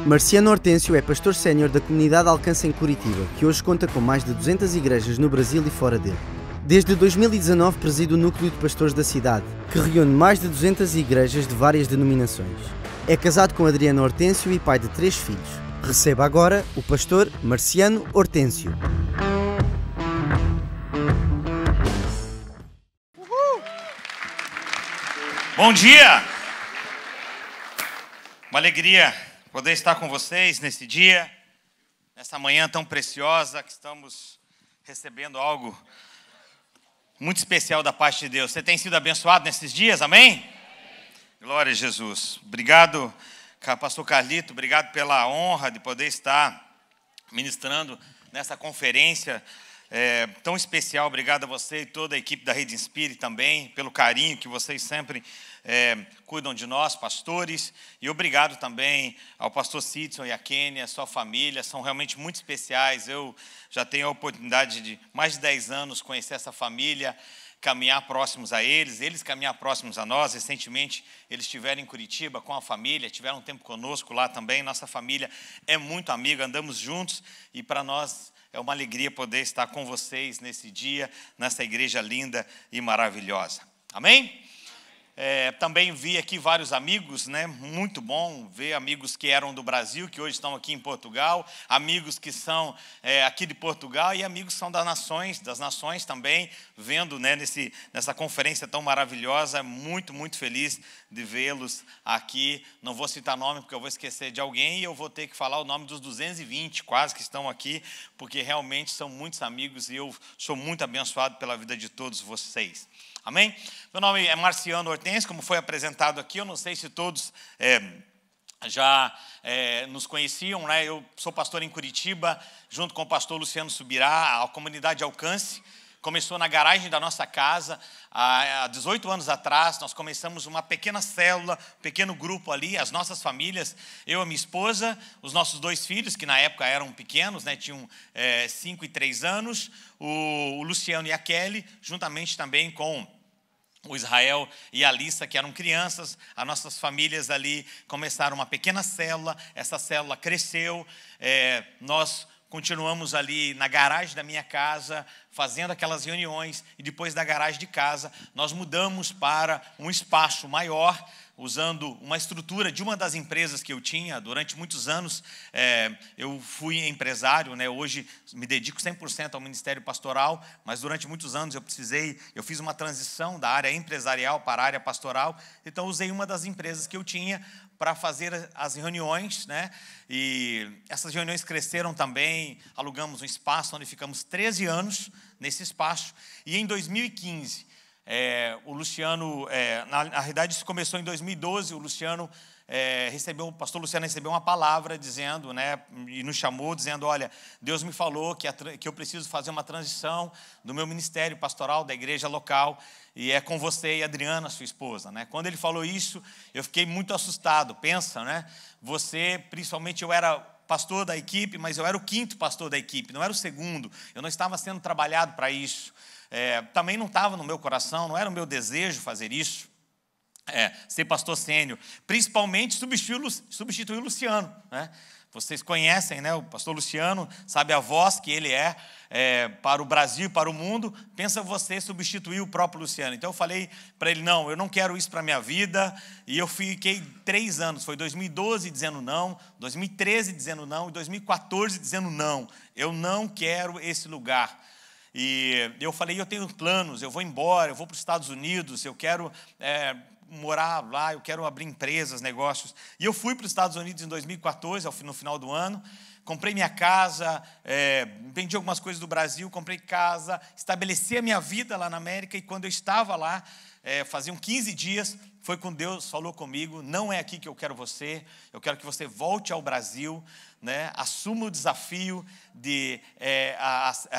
Marciano Hortêncio é pastor sénior da comunidade Alcance em Curitiba, que hoje conta com mais de 200 igrejas no Brasil e fora dele. Desde 2019 preside o núcleo de pastores da cidade, que reúne mais de 200 igrejas de várias denominações. É casado com Adriana Hortêncio e pai de 3 filhos. Receba agora o pastor Marciano Hortêncio. Bom dia! Uma alegria poder estar com vocês nesse dia, nessa manhã tão preciosa que estamos recebendo algo muito especial da parte de Deus. Você tem sido abençoado nesses dias, amém? Glória a Jesus. Obrigado, pastor Carlito, obrigado pela honra de poder estar ministrando nessa conferência tão especial. Obrigado a você e toda a equipe da Rede Inspire também, pelo carinho que vocês sempre cuidam de nós, pastores. E obrigado também ao pastor Sidson e a Kênia, a sua família, são realmente muito especiais. Eu já tenho a oportunidade de mais de 10 anos conhecer essa família, caminhar próximos a eles caminhar próximos a nós. Recentemente eles estiveram em Curitiba com a família, tiveram um tempo conosco lá também. Nossa família é muito amiga, andamos juntos e para nós é uma alegria poder estar com vocês nesse dia, nessa igreja linda e maravilhosa. Amém? Também vi aqui vários amigos, né? Muito bom ver amigos que eram do Brasil, que hoje estão aqui em Portugal, amigos que são aqui de Portugal e amigos que são das nações também, vendo, né, nessa conferência tão maravilhosa. Muito, muito feliz de vê-los aqui. Não vou citar nome porque eu vou esquecer de alguém e eu vou ter que falar o nome dos 220 quase que estão aqui, porque realmente são muitos amigos e eu sou muito abençoado pela vida de todos vocês. Amém? Meu nome é Marciano Hortêncio, como foi apresentado aqui. Eu não sei se todos já nos conheciam, né? Eu sou pastor em Curitiba, junto com o pastor Luciano Subirá. A comunidade Alcance começou na garagem da nossa casa. Há 18 anos atrás, nós começamos uma pequena célula, um pequeno grupo ali, as nossas famílias, eu e minha esposa, os nossos 2 filhos, que na época eram pequenos, né, tinham 5 e 3 anos, o Luciano e a Kelly, juntamente também com o Israel e a Alissa, que eram crianças. As nossas famílias ali começaram uma pequena célula, essa célula cresceu, nós continuamos ali na garagem da minha casa, fazendo aquelas reuniões, e depois da garagem de casa, nós mudamos para um espaço maior, usando uma estrutura de uma das empresas que eu tinha. Durante muitos anos, eu fui empresário, né? Hoje me dedico 100% ao ministério pastoral, mas durante muitos anos eu fiz uma transição da área empresarial para a área pastoral, então usei uma das empresas que eu tinha para fazer as reuniões, né? E essas reuniões cresceram também, alugamos um espaço onde ficamos 13 anos nesse espaço, e em 2015, o Luciano, na realidade isso começou em 2012, o pastor Luciano recebeu uma palavra dizendo, né, e nos chamou dizendo: olha, Deus me falou que eu preciso fazer uma transição do meu ministério pastoral da igreja local, e é com você e a Adriana, sua esposa, né? Quando ele falou isso, eu fiquei muito assustado. Pensa, né? Principalmente eu era pastor da equipe, mas eu era o 5º pastor da equipe, não era o 2º, eu não estava sendo trabalhado para isso. Também não estava no meu coração, não era o meu desejo fazer isso, ser pastor sênior, principalmente substituir o Luciano, né? Vocês conhecem, né, o pastor Luciano, sabe a voz que ele para o Brasil e para o mundo. Pensa você substituir o próprio Luciano. Então eu falei para ele: não, eu não quero isso para a minha vida. E eu fiquei 3 anos, foi 2012 dizendo não, 2013 dizendo não e 2014 dizendo não, eu não quero esse lugar. E eu falei: eu tenho planos, eu vou embora, eu vou para os Estados Unidos, eu quero morar lá, eu quero abrir empresas, negócios. E eu fui para os Estados Unidos em 2014, no final do ano, comprei minha casa, vendi algumas coisas do Brasil, comprei casa, estabeleci a minha vida lá na América, e quando eu estava lá, faziam 15 dias, foi quando Deus falou comigo: não é aqui que eu quero eu quero que você volte ao Brasil, né? Assuma o desafio de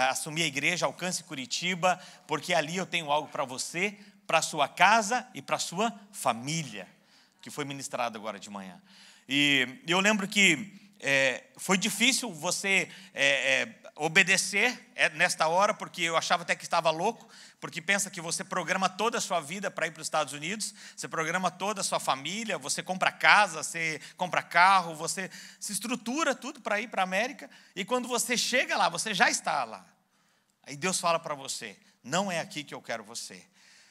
assumir a igreja Alcance Curitiba, porque ali eu tenho algo para você, para a sua casa e para a sua família, que foi ministrado agora de manhã. E eu lembro que foi difícil você obedecer nesta hora, porque eu achava até que estava louco, porque pensa que você programa toda a sua vida para ir para os Estados Unidos, você programa toda a sua família, você compra casa, você compra carro, você se estrutura tudo para ir para a América, e quando você chega lá, você já está lá. Aí Deus fala para você, não é aqui que eu quero você.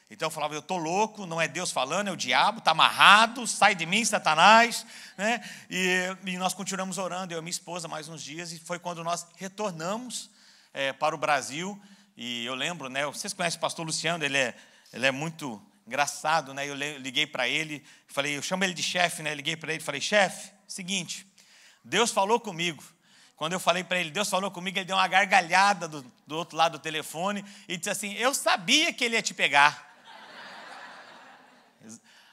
Então eu falava, eu estou louco, não é Deus falando, é o diabo, está amarrado, sai de mim, Satanás, né? E nós continuamos orando, eu e minha esposa, mais uns dias, e foi quando nós retornamos para o Brasil. E eu lembro, né? Vocês conhecem o pastor Luciano, ele é muito engraçado, né? Eu liguei para ele, falei, eu chamo ele de chefe, né? Liguei para ele, falei, chefe, seguinte, Deus falou comigo. Quando eu falei para ele, Deus falou comigo, ele deu uma gargalhada do outro lado do telefone e disse assim, eu sabia que ele ia te pegar.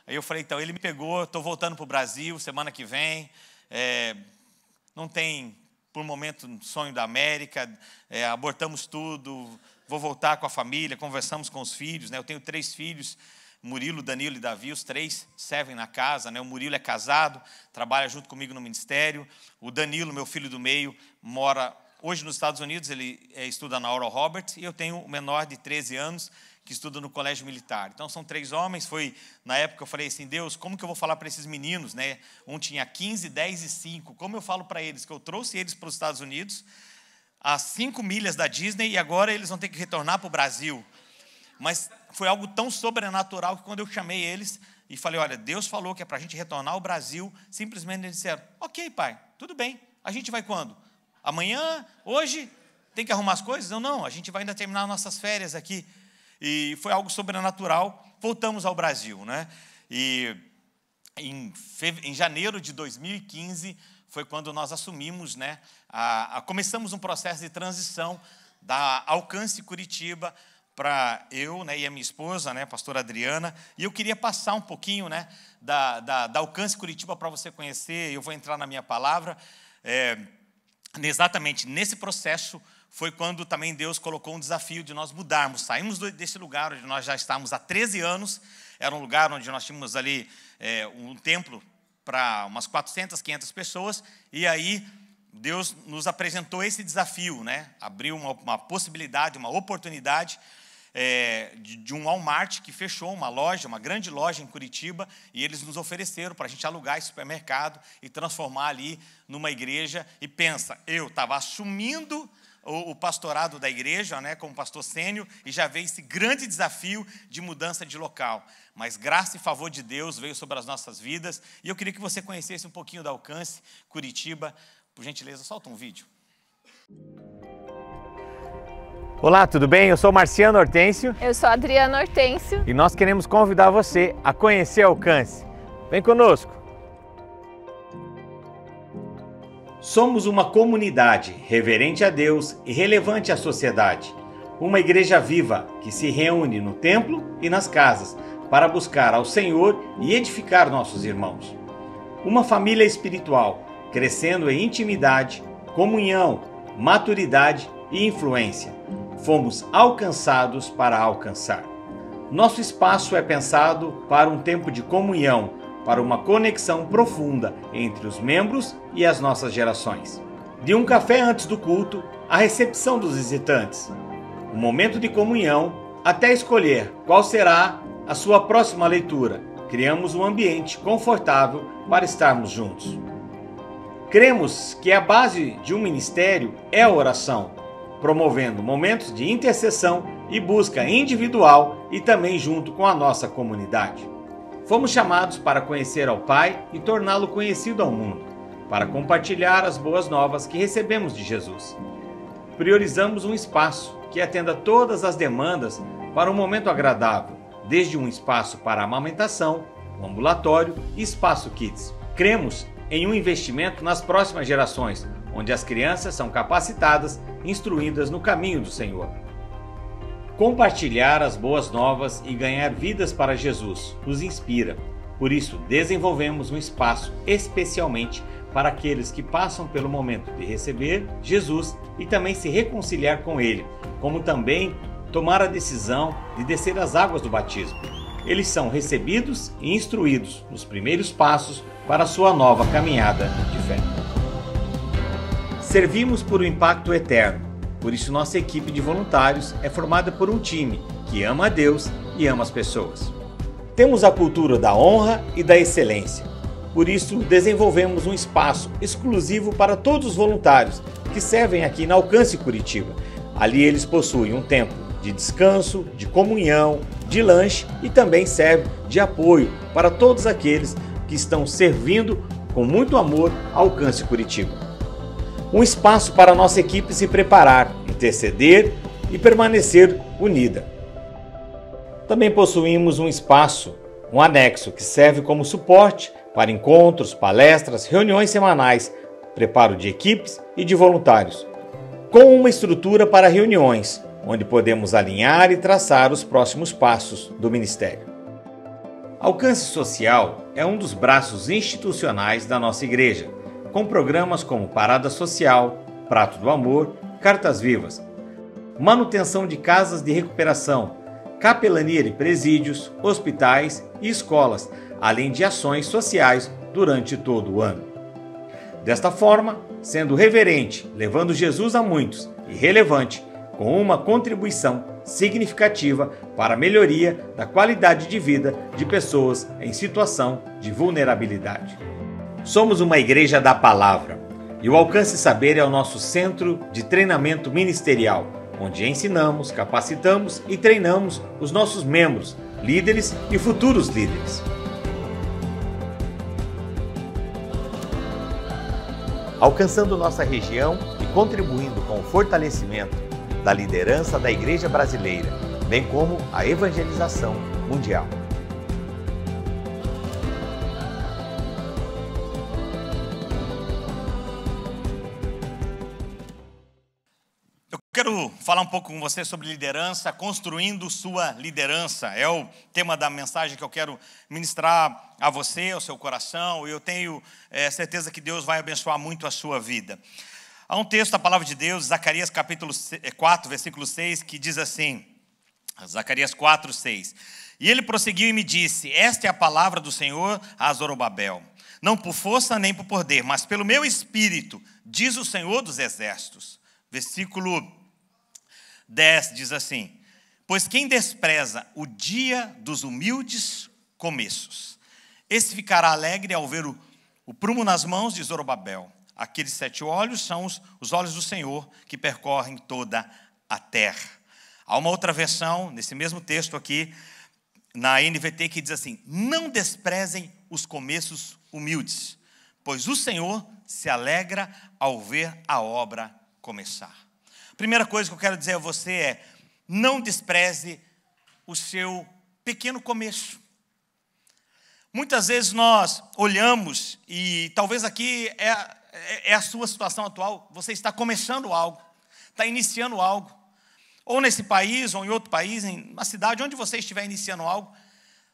Aí eu falei, então, ele me pegou, estou voltando para o Brasil semana que vem, não tem, por um momento, um sonho da América, abortamos tudo, vou voltar com a família, conversamos com os filhos, né? Eu tenho 3 filhos, Murilo, Danilo e Davi, os 3 servem na casa, né? O Murilo é casado, trabalha junto comigo no ministério, o Danilo, meu filho do meio, mora hoje nos Estados Unidos, ele estuda na Oral Roberts, e eu tenho o menor de 13 anos, que estuda no colégio militar. Então, são 3 homens, na época eu falei assim, Deus, como que eu vou falar para esses meninos, né? Um tinha 15, 10 e 5, como eu falo para eles, que eu trouxe eles para os Estados Unidos, a 5 milhas da Disney, e agora eles vão ter que retornar para o Brasil. Mas foi algo tão sobrenatural que quando eu chamei eles e falei, olha, Deus falou que é para a gente retornar ao Brasil, simplesmente eles disseram, ok, pai, tudo bem, a gente vai quando? Amanhã? Hoje? Tem que arrumar as coisas? Não, a gente vai ainda terminar nossas férias aqui. E foi algo sobrenatural, voltamos ao Brasil, né? E em janeiro de 2015 foi quando nós assumimos, né? Começamos um processo de transição da Alcance Curitiba para eu, né, e a minha esposa, né, a pastora Adriana, e eu queria passar um pouquinho, né, da Alcance Curitiba para você conhecer, eu vou entrar na minha palavra, exatamente nesse processo foi quando também Deus colocou um desafio de nós mudarmos. Saímos desse lugar onde nós já estávamos há 13 anos, era um lugar onde nós tínhamos ali um templo para umas 400, 500 pessoas, e aí Deus nos apresentou esse desafio, né? Abriu uma possibilidade, uma oportunidade de um Walmart que fechou uma loja, uma grande loja em Curitiba, e eles nos ofereceram para a gente alugar esse supermercado e transformar ali numa igreja. E pensa, eu estava assumindo o pastorado da igreja, né, como pastor sênior, e já veio esse grande desafio de mudança de local. Mas graça e favor de Deus veio sobre as nossas vidas, e eu queria que você conhecesse um pouquinho da Alcance Curitiba. Por gentileza, solta um vídeo. Olá, tudo bem? Eu sou Marciano Hortêncio. Eu sou Adriana Hortêncio. E nós queremos convidar você a conhecer a Alcance. Vem conosco. Somos uma comunidade reverente a Deus e relevante à sociedade. Uma igreja viva que se reúne no templo e nas casas para buscar ao Senhor e edificar nossos irmãos. Uma família espiritual crescendo em intimidade, comunhão, maturidade e influência. Fomos alcançados para alcançar. Nosso espaço é pensado para um tempo de comunhão, para uma conexão profunda entre os membros e as nossas gerações. De um café antes do culto, à recepção dos visitantes. Um momento de comunhão, até escolher qual será a sua próxima leitura. Criamos um ambiente confortável para estarmos juntos. Cremos que a base de um ministério é a oração, promovendo momentos de intercessão e busca individual e também junto com a nossa comunidade. Fomos chamados para conhecer ao Pai e torná-lo conhecido ao mundo, para compartilhar as boas novas que recebemos de Jesus. Priorizamos um espaço que atenda todas as demandas para um momento agradável, desde um espaço para amamentação, um ambulatório e espaço kids. Cremos em um investimento nas próximas gerações, onde as crianças são capacitadas, instruídas no caminho do Senhor. Compartilhar as boas novas e ganhar vidas para Jesus nos inspira. Por isso, desenvolvemos um espaço especialmente para aqueles que passam pelo momento de receber Jesus e também se reconciliar com Ele, como também tomar a decisão de descer as águas do batismo. Eles são recebidos e instruídos nos primeiros passos para a sua nova caminhada de fé. Servimos por um impacto eterno. Por isso, nossa equipe de voluntários é formada por um time que ama a Deus e ama as pessoas. Temos a cultura da honra e da excelência. Por isso, desenvolvemos um espaço exclusivo para todos os voluntários que servem aqui na Alcance Curitiba. Ali eles possuem um tempo de descanso, de comunhão, de lanche e também serve de apoio para todos aqueles que estão servindo com muito amor a Alcance Curitiba. Um espaço para a nossa equipe se preparar, interceder e permanecer unida. Também possuímos um espaço, um anexo, que serve como suporte para encontros, palestras, reuniões semanais, preparo de equipes e de voluntários, com uma estrutura para reuniões, onde podemos alinhar e traçar os próximos passos do ministério. Alcance Social é um dos braços institucionais da nossa igreja, com programas como Parada Social, Prato do Amor, Cartas Vivas, manutenção de casas de recuperação, capelania de presídios, hospitais e escolas, além de ações sociais durante todo o ano. Desta forma, sendo reverente, levando Jesus a muitos, e relevante, com uma contribuição significativa para a melhoria da qualidade de vida de pessoas em situação de vulnerabilidade. Somos uma igreja da palavra e o Alcance Saber é o nosso centro de treinamento ministerial, onde ensinamos, capacitamos e treinamos os nossos membros, líderes e futuros líderes. Alcançando nossa região e contribuindo com o fortalecimento da liderança da Igreja brasileira, bem como a evangelização mundial. Quero falar um pouco com você sobre liderança, construindo sua liderança. É o tema da mensagem que eu quero ministrar a você, ao seu coração. E eu tenho certeza que Deus vai abençoar muito a sua vida. Há um texto da palavra de Deus, Zacarias capítulo 4, versículo 6, que diz assim, Zacarias 4, 6. E ele prosseguiu e me disse, esta é a palavra do Senhor a Zorobabel. Não por força nem por poder, mas pelo meu espírito, diz o Senhor dos exércitos. Versículo 10 diz assim, pois quem despreza o dia dos humildes começos, esse ficará alegre ao ver o prumo nas mãos de Zorobabel. Aqueles 7 olhos são os olhos do Senhor que percorrem toda a terra. Há uma outra versão, nesse mesmo texto aqui, na NVT, que diz assim, não desprezem os começos humildes, pois o Senhor se alegra ao ver a obra começar. Primeira coisa que eu quero dizer a você é, não despreze o seu pequeno começo. Muitas vezes nós olhamos, e talvez aqui é a sua situação atual, você está começando algo, está iniciando algo, ou nesse país, ou em outro país, em uma cidade onde você estiver iniciando algo,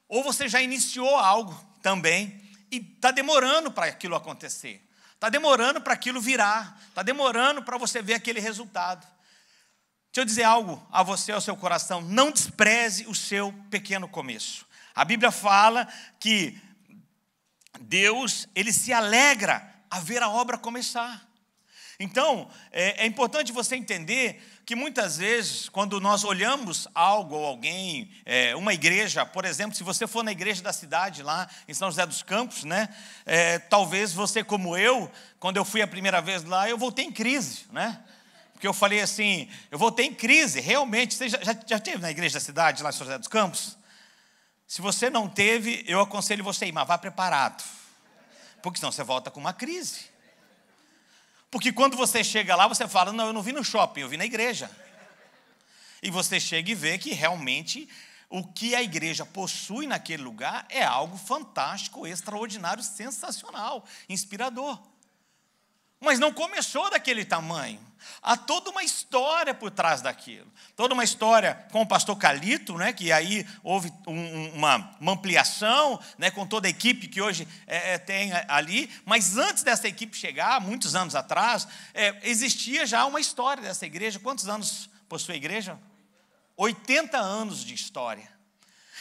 ou você já iniciou algo também, e está demorando para aquilo acontecer. Está demorando para aquilo virar. Está demorando para você ver aquele resultado. Deixa eu dizer algo a você, ao seu coração. Não despreze o seu pequeno começo. A Bíblia fala que Deus, Ele se alegra a ver a obra começar. Então, é importante você entender que muitas vezes, quando nós olhamos algo ou alguém, uma igreja, por exemplo, se você for na igreja da cidade, lá em São José dos Campos, né, talvez você como eu, quando eu fui a primeira vez lá, eu voltei em crise, né? Porque eu falei assim, eu voltei em crise, realmente. Você já esteve na igreja da cidade, lá em São José dos Campos? Se você não teve, eu aconselho você a ir, mas vá preparado, porque senão você volta com uma crise. Porque quando você chega lá, você fala, não, eu não vim no shopping, eu vim na igreja. E você chega e vê que realmente o que a igreja possui naquele lugar é algo fantástico, extraordinário, sensacional, inspirador. Mas não começou daquele tamanho. Há toda uma história por trás daquilo. Toda uma história com o pastor Calito, né, que aí houve uma ampliação, né, com toda a equipe que hoje tem ali. Mas antes dessa equipe chegar, muitos anos atrás, existia já uma história dessa igreja. Quantos anos possui a igreja? 80 anos de história.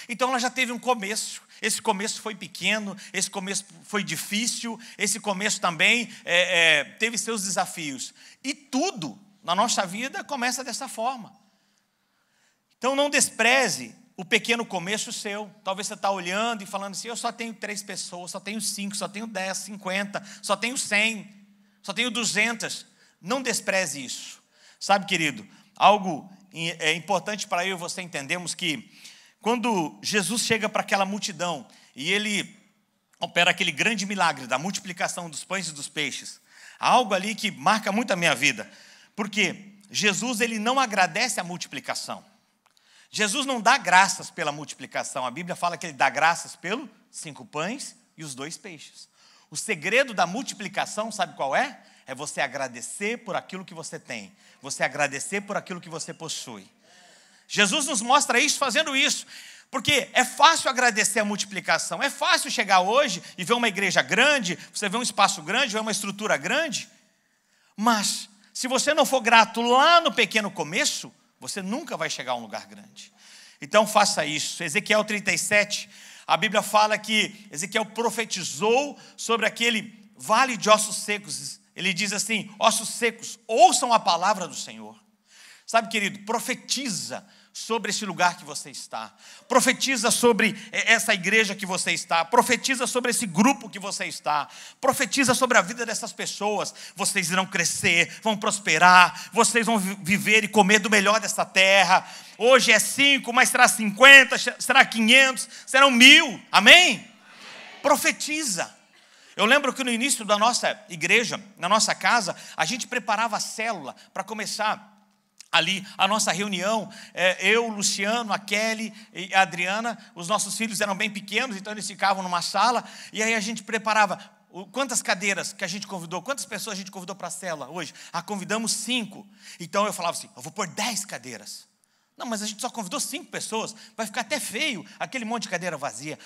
Então ela já teve um começo. Esse começo foi pequeno, esse começo foi difícil, esse começo também teve seus desafios. E tudo na nossa vida começa dessa forma. Então não despreze o pequeno começo seu. Talvez você está olhando e falando assim, eu só tenho 3 pessoas, só tenho 5, só tenho 10, 50, só tenho 100, só tenho 200. Não despreze isso. Sabe, querido, algo importante para eu e você entendermos que quando Jesus chega para aquela multidão e ele opera aquele grande milagre da multiplicação dos pães e dos peixes, há algo ali que marca muito a minha vida, porque Jesus ele não agradece a multiplicação. Jesus não dá graças pela multiplicação. A Bíblia fala que ele dá graças pelos 5 pães e os 2 peixes. O segredo da multiplicação, sabe qual é? É você agradecer por aquilo que você tem. Você agradecer por aquilo que você possui. Jesus nos mostra isso fazendo isso. Porque é fácil agradecer a multiplicação. É fácil chegar hoje e ver uma igreja grande, você vê um espaço grande, ver uma estrutura grande. Mas, se você não for grato lá no pequeno começo, você nunca vai chegar a um lugar grande. Então faça isso. Ezequiel 37, a Bíblia fala que Ezequiel profetizou sobre aquele vale de ossos secos. Ele diz assim, ossos secos, ouçam a palavra do Senhor. Sabe, querido, profetiza sobre esse lugar que você está. Profetiza sobre essa igreja que você está. Profetiza sobre esse grupo que você está. Profetiza sobre a vida dessas pessoas. Vocês irão crescer, vão prosperar. Vocês vão viver e comer do melhor dessa terra. Hoje é 5, mas será 50, será 500, serão 1000. Amém? Profetiza. Eu lembro que no início da nossa igreja, na nossa casa, a gente preparava a célula para começar ali a nossa reunião, eu, o Luciano, a Kelly e a Adriana, os nossos filhos eram bem pequenos, então eles ficavam numa sala, e aí a gente preparava, quantas cadeiras que a gente convidou, quantas pessoas a gente convidou para a célula hoje? Convidamos 5, então eu falava assim, eu vou pôr 10 cadeiras, não, mas a gente só convidou 5 pessoas, vai ficar até feio, aquele monte de cadeira vazia.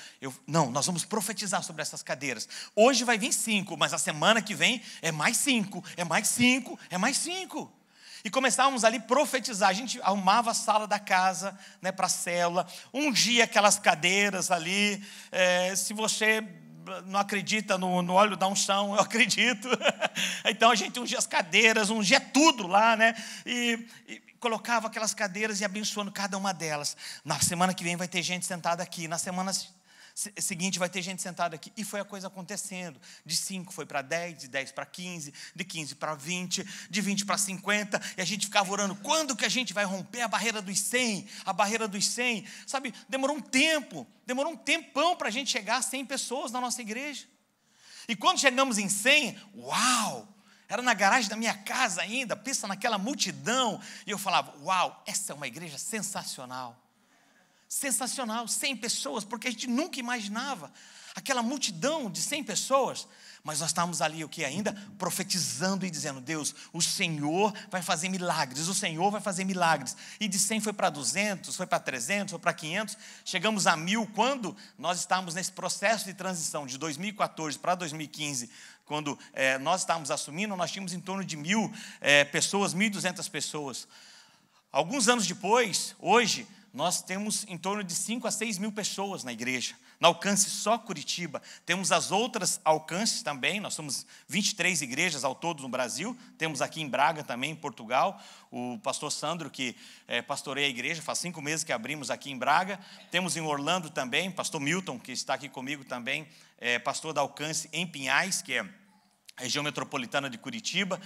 Não, nós vamos profetizar sobre essas cadeiras, hoje vai vir 5, mas a semana que vem é mais 5, é mais 5, é mais 5, e começávamos ali a profetizar. A gente arrumava a sala da casa, né, para a célula, ungia aquelas cadeiras ali. Se você não acredita no óleo da unção, eu acredito. Então a gente ungia as cadeiras, ungia tudo lá, né? E colocava aquelas cadeiras e abençoando cada uma delas. Na semana que vem vai ter gente sentada aqui, na semana seguinte vai ter gente sentada aqui. E foi a coisa acontecendo. De 5 foi para 10, de 10 para 15, de 15 para 20, de 20 para 50. E a gente ficava orando, quando que a gente vai romper a barreira dos 100? A barreira dos 100. Sabe, demorou um tempão para a gente chegar a 100 pessoas na nossa igreja. E quando chegamos em 100, uau! Era na garagem da minha casa ainda, pensa naquela multidão. E eu falava, uau, essa é uma igreja sensacional. Sensacional, 100 pessoas, porque a gente nunca imaginava aquela multidão de 100 pessoas, mas nós estávamos ali o que ainda? Profetizando e dizendo, Deus, o Senhor vai fazer milagres, o Senhor vai fazer milagres. E de 100 foi para 200, foi para 300, foi para 500, chegamos a 1000, quando nós estávamos nesse processo de transição de 2014 para 2015, quando nós estávamos assumindo, nós tínhamos em torno de 1000 pessoas, 1.200 pessoas. Alguns anos depois, hoje, nós temos em torno de 5 a 6 mil pessoas na igreja, no alcance só Curitiba. Temos as outras alcances também, nós somos 23 igrejas ao todo no Brasil, temos aqui em Braga também, em Portugal, o pastor Sandro, que pastoreia a igreja, faz 5 meses que abrimos aqui em Braga. Temos em Orlando também, pastor Milton, que está aqui comigo também, pastor da alcance em Pinhais, que é a região metropolitana de Curitiba.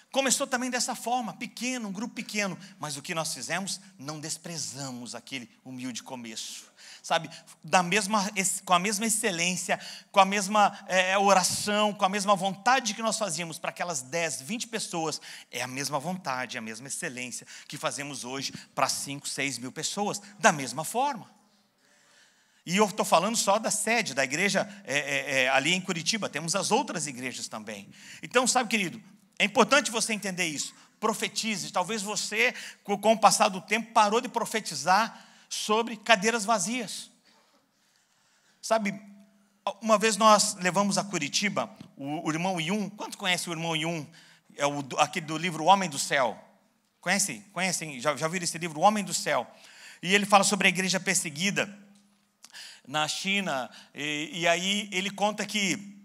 Começou também dessa forma, pequeno, um grupo pequeno, mas o que nós fizemos? Não desprezamos aquele humilde começo, sabe? Com a mesma excelência, com a mesma oração, com a mesma vontade que nós fazíamos para aquelas 10, 20 pessoas, é a mesma vontade, a mesma excelência que fazemos hoje para 5, 6 mil pessoas, da mesma forma. E eu estou falando só da sede, da igreja ali em Curitiba, temos as outras igrejas também. Então, sabe, querido, é importante você entender isso. Profetize. Talvez você, com o passar do tempo, parou de profetizar sobre cadeiras vazias. Sabe, uma vez nós levamos a Curitiba o irmão Yun. Quantos conhecem o irmão Yun? É aquele do livro O Homem do Céu. Conhecem? Já viram esse livro, O Homem do Céu? E ele fala sobre a igreja perseguida. na China, e aí ele conta que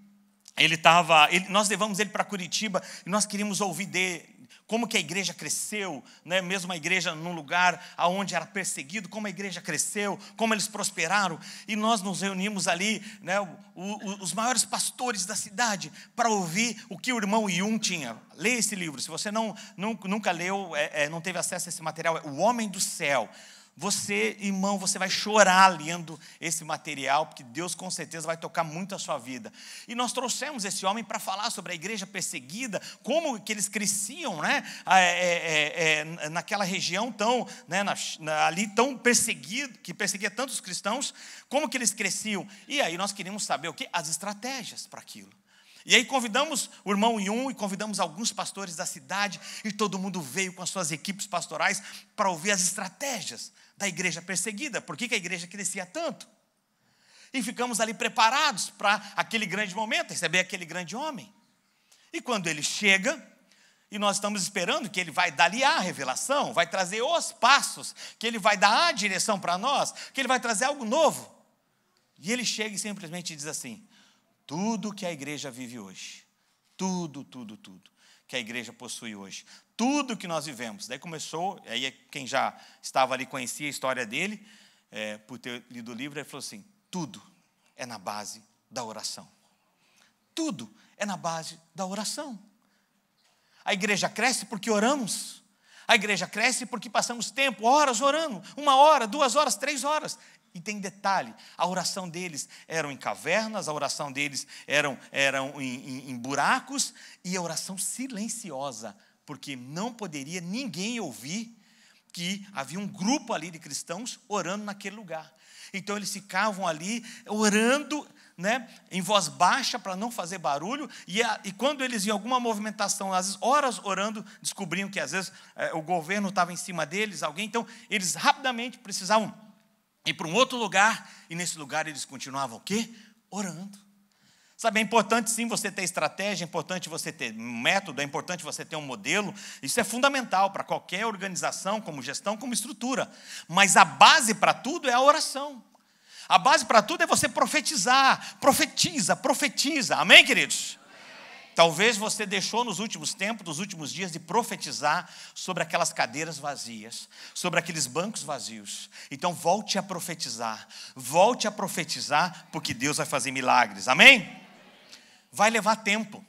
nós levamos ele para Curitiba e nós queríamos ouvir dele, como que a igreja cresceu, né? Mesmo a igreja num lugar onde era perseguido, como a igreja cresceu, como eles prosperaram. E nós nos reunimos ali, né, os maiores pastores da cidade, para ouvir o que o irmão Yun tinha. Leia esse livro, se você nunca leu, não teve acesso a esse material, é O Homem do Céu. Você, irmão, você vai chorar lendo esse material, porque Deus com certeza vai tocar muito a sua vida. E nós trouxemos esse homem para falar sobre a igreja perseguida, como que eles cresciam, né? Naquela região tão, né, ali tão perseguido, que perseguia tantos cristãos, como que eles cresciam. E aí nós queríamos saber o quê? As estratégias para aquilo. E aí convidamos o irmão Yun e convidamos alguns pastores da cidade, e todo mundo veio com as suas equipes pastorais para ouvir as estratégias da igreja perseguida. Por que a igreja crescia tanto? E ficamos ali preparados para aquele grande momento, receber aquele grande homem. E quando ele chega, e nós estamos esperando que ele vai dar ali a revelação, vai trazer os passos, que ele vai dar a direção para nós, que ele vai trazer algo novo. E ele chega e simplesmente diz assim: tudo que a igreja vive hoje, tudo que a igreja possui hoje, tudo que nós vivemos. Daí começou, aí quem já estava ali conhecia a história dele, por ter lido o livro, ele falou assim: tudo é na base da oração. Tudo é na base da oração. A igreja cresce porque oramos. A igreja cresce porque passamos tempo, horas orando, 1 hora, 2 horas, 3 horas. E tem detalhe, a oração deles eram em cavernas, a oração deles eram em buracos, e a oração silenciosa, porque não poderia ninguém ouvir que havia um grupo ali de cristãos orando naquele lugar. Então eles ficavam ali orando, né, em voz baixa para não fazer barulho, e quando eles iam alguma movimentação, às vezes horas orando, descobriam que às vezes o governo estava em cima deles, alguém, então eles rapidamente precisavam ir para um outro lugar, e nesse lugar eles continuavam o quê? Orando. Sabe, é importante sim você ter estratégia, é importante você ter um método, é importante você ter um modelo, isso é fundamental para qualquer organização, como gestão, como estrutura, mas a base para tudo é a oração. A base para tudo é você profetizar, profetiza, amém, queridos? Talvez você deixou nos últimos tempos, nos últimos dias, de profetizar sobre aquelas cadeiras vazias, sobre aqueles bancos vazios. Então volte a profetizar, porque Deus vai fazer milagres, amém? Vai levar tempo.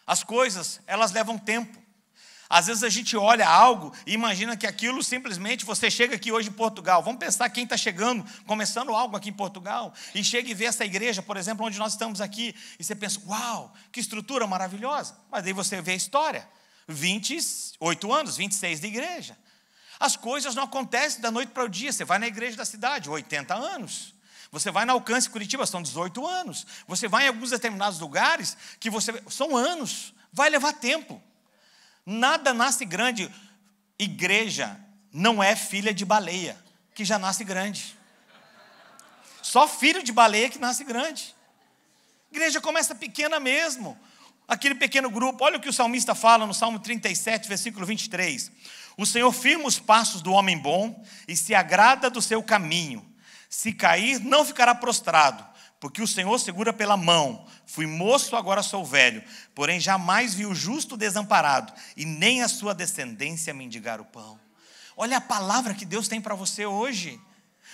As coisas, elas levam tempo. Às vezes a gente olha algo e imagina que aquilo simplesmente, você chega aqui hoje em Portugal, vamos pensar quem está chegando, começando algo aqui em Portugal, e chega e vê essa igreja, por exemplo, onde nós estamos aqui, e você pensa: uau, que estrutura maravilhosa. Mas aí você vê a história, 28 anos, 26 de igreja. As coisas não acontecem da noite para o dia. Você vai na igreja da cidade, 80 anos. Você vai na Alcance Curitiba, são 18 anos. Você vai em alguns determinados lugares, são anos, vai levar tempo. Nada nasce grande. Igreja não é filha de baleia, que já nasce grande. Só filho de baleia que nasce grande. Igreja começa pequena mesmo. Aquele pequeno grupo, olha o que o salmista fala no Salmo 37, versículo 23. O Senhor firma os passos do homem bom e se agrada do seu caminho. Se cair, não ficará prostrado, porque o Senhor segura pela mão. Fui moço, agora sou velho, porém jamais vi o justo desamparado, e nem a sua descendência mendigar o pão. Olha a palavra que Deus tem para você hoje.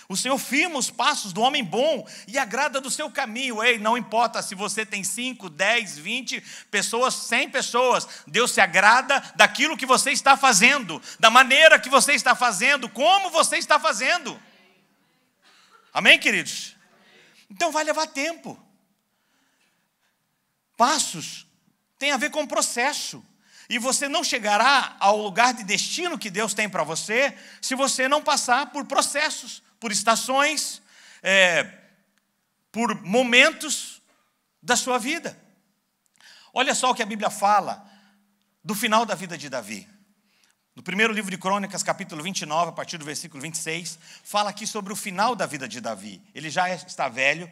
O Senhor firma os passos do homem bom e agrada do seu caminho. Ei, não importa se você tem 5, 10, 20 pessoas, 100 pessoas, Deus se agrada daquilo que você está fazendo, da maneira que você está fazendo, como você está fazendo. Amém, queridos? Então vai levar tempo. Passos tem a ver com processo. E você não chegará ao lugar de destino que Deus tem para você se você não passar por processos, por estações, por momentos da sua vida. Olha só o que a Bíblia fala do final da vida de Davi. No primeiro livro de Crônicas, capítulo 29, a partir do versículo 26, fala aqui sobre o final da vida de Davi. Ele já está velho.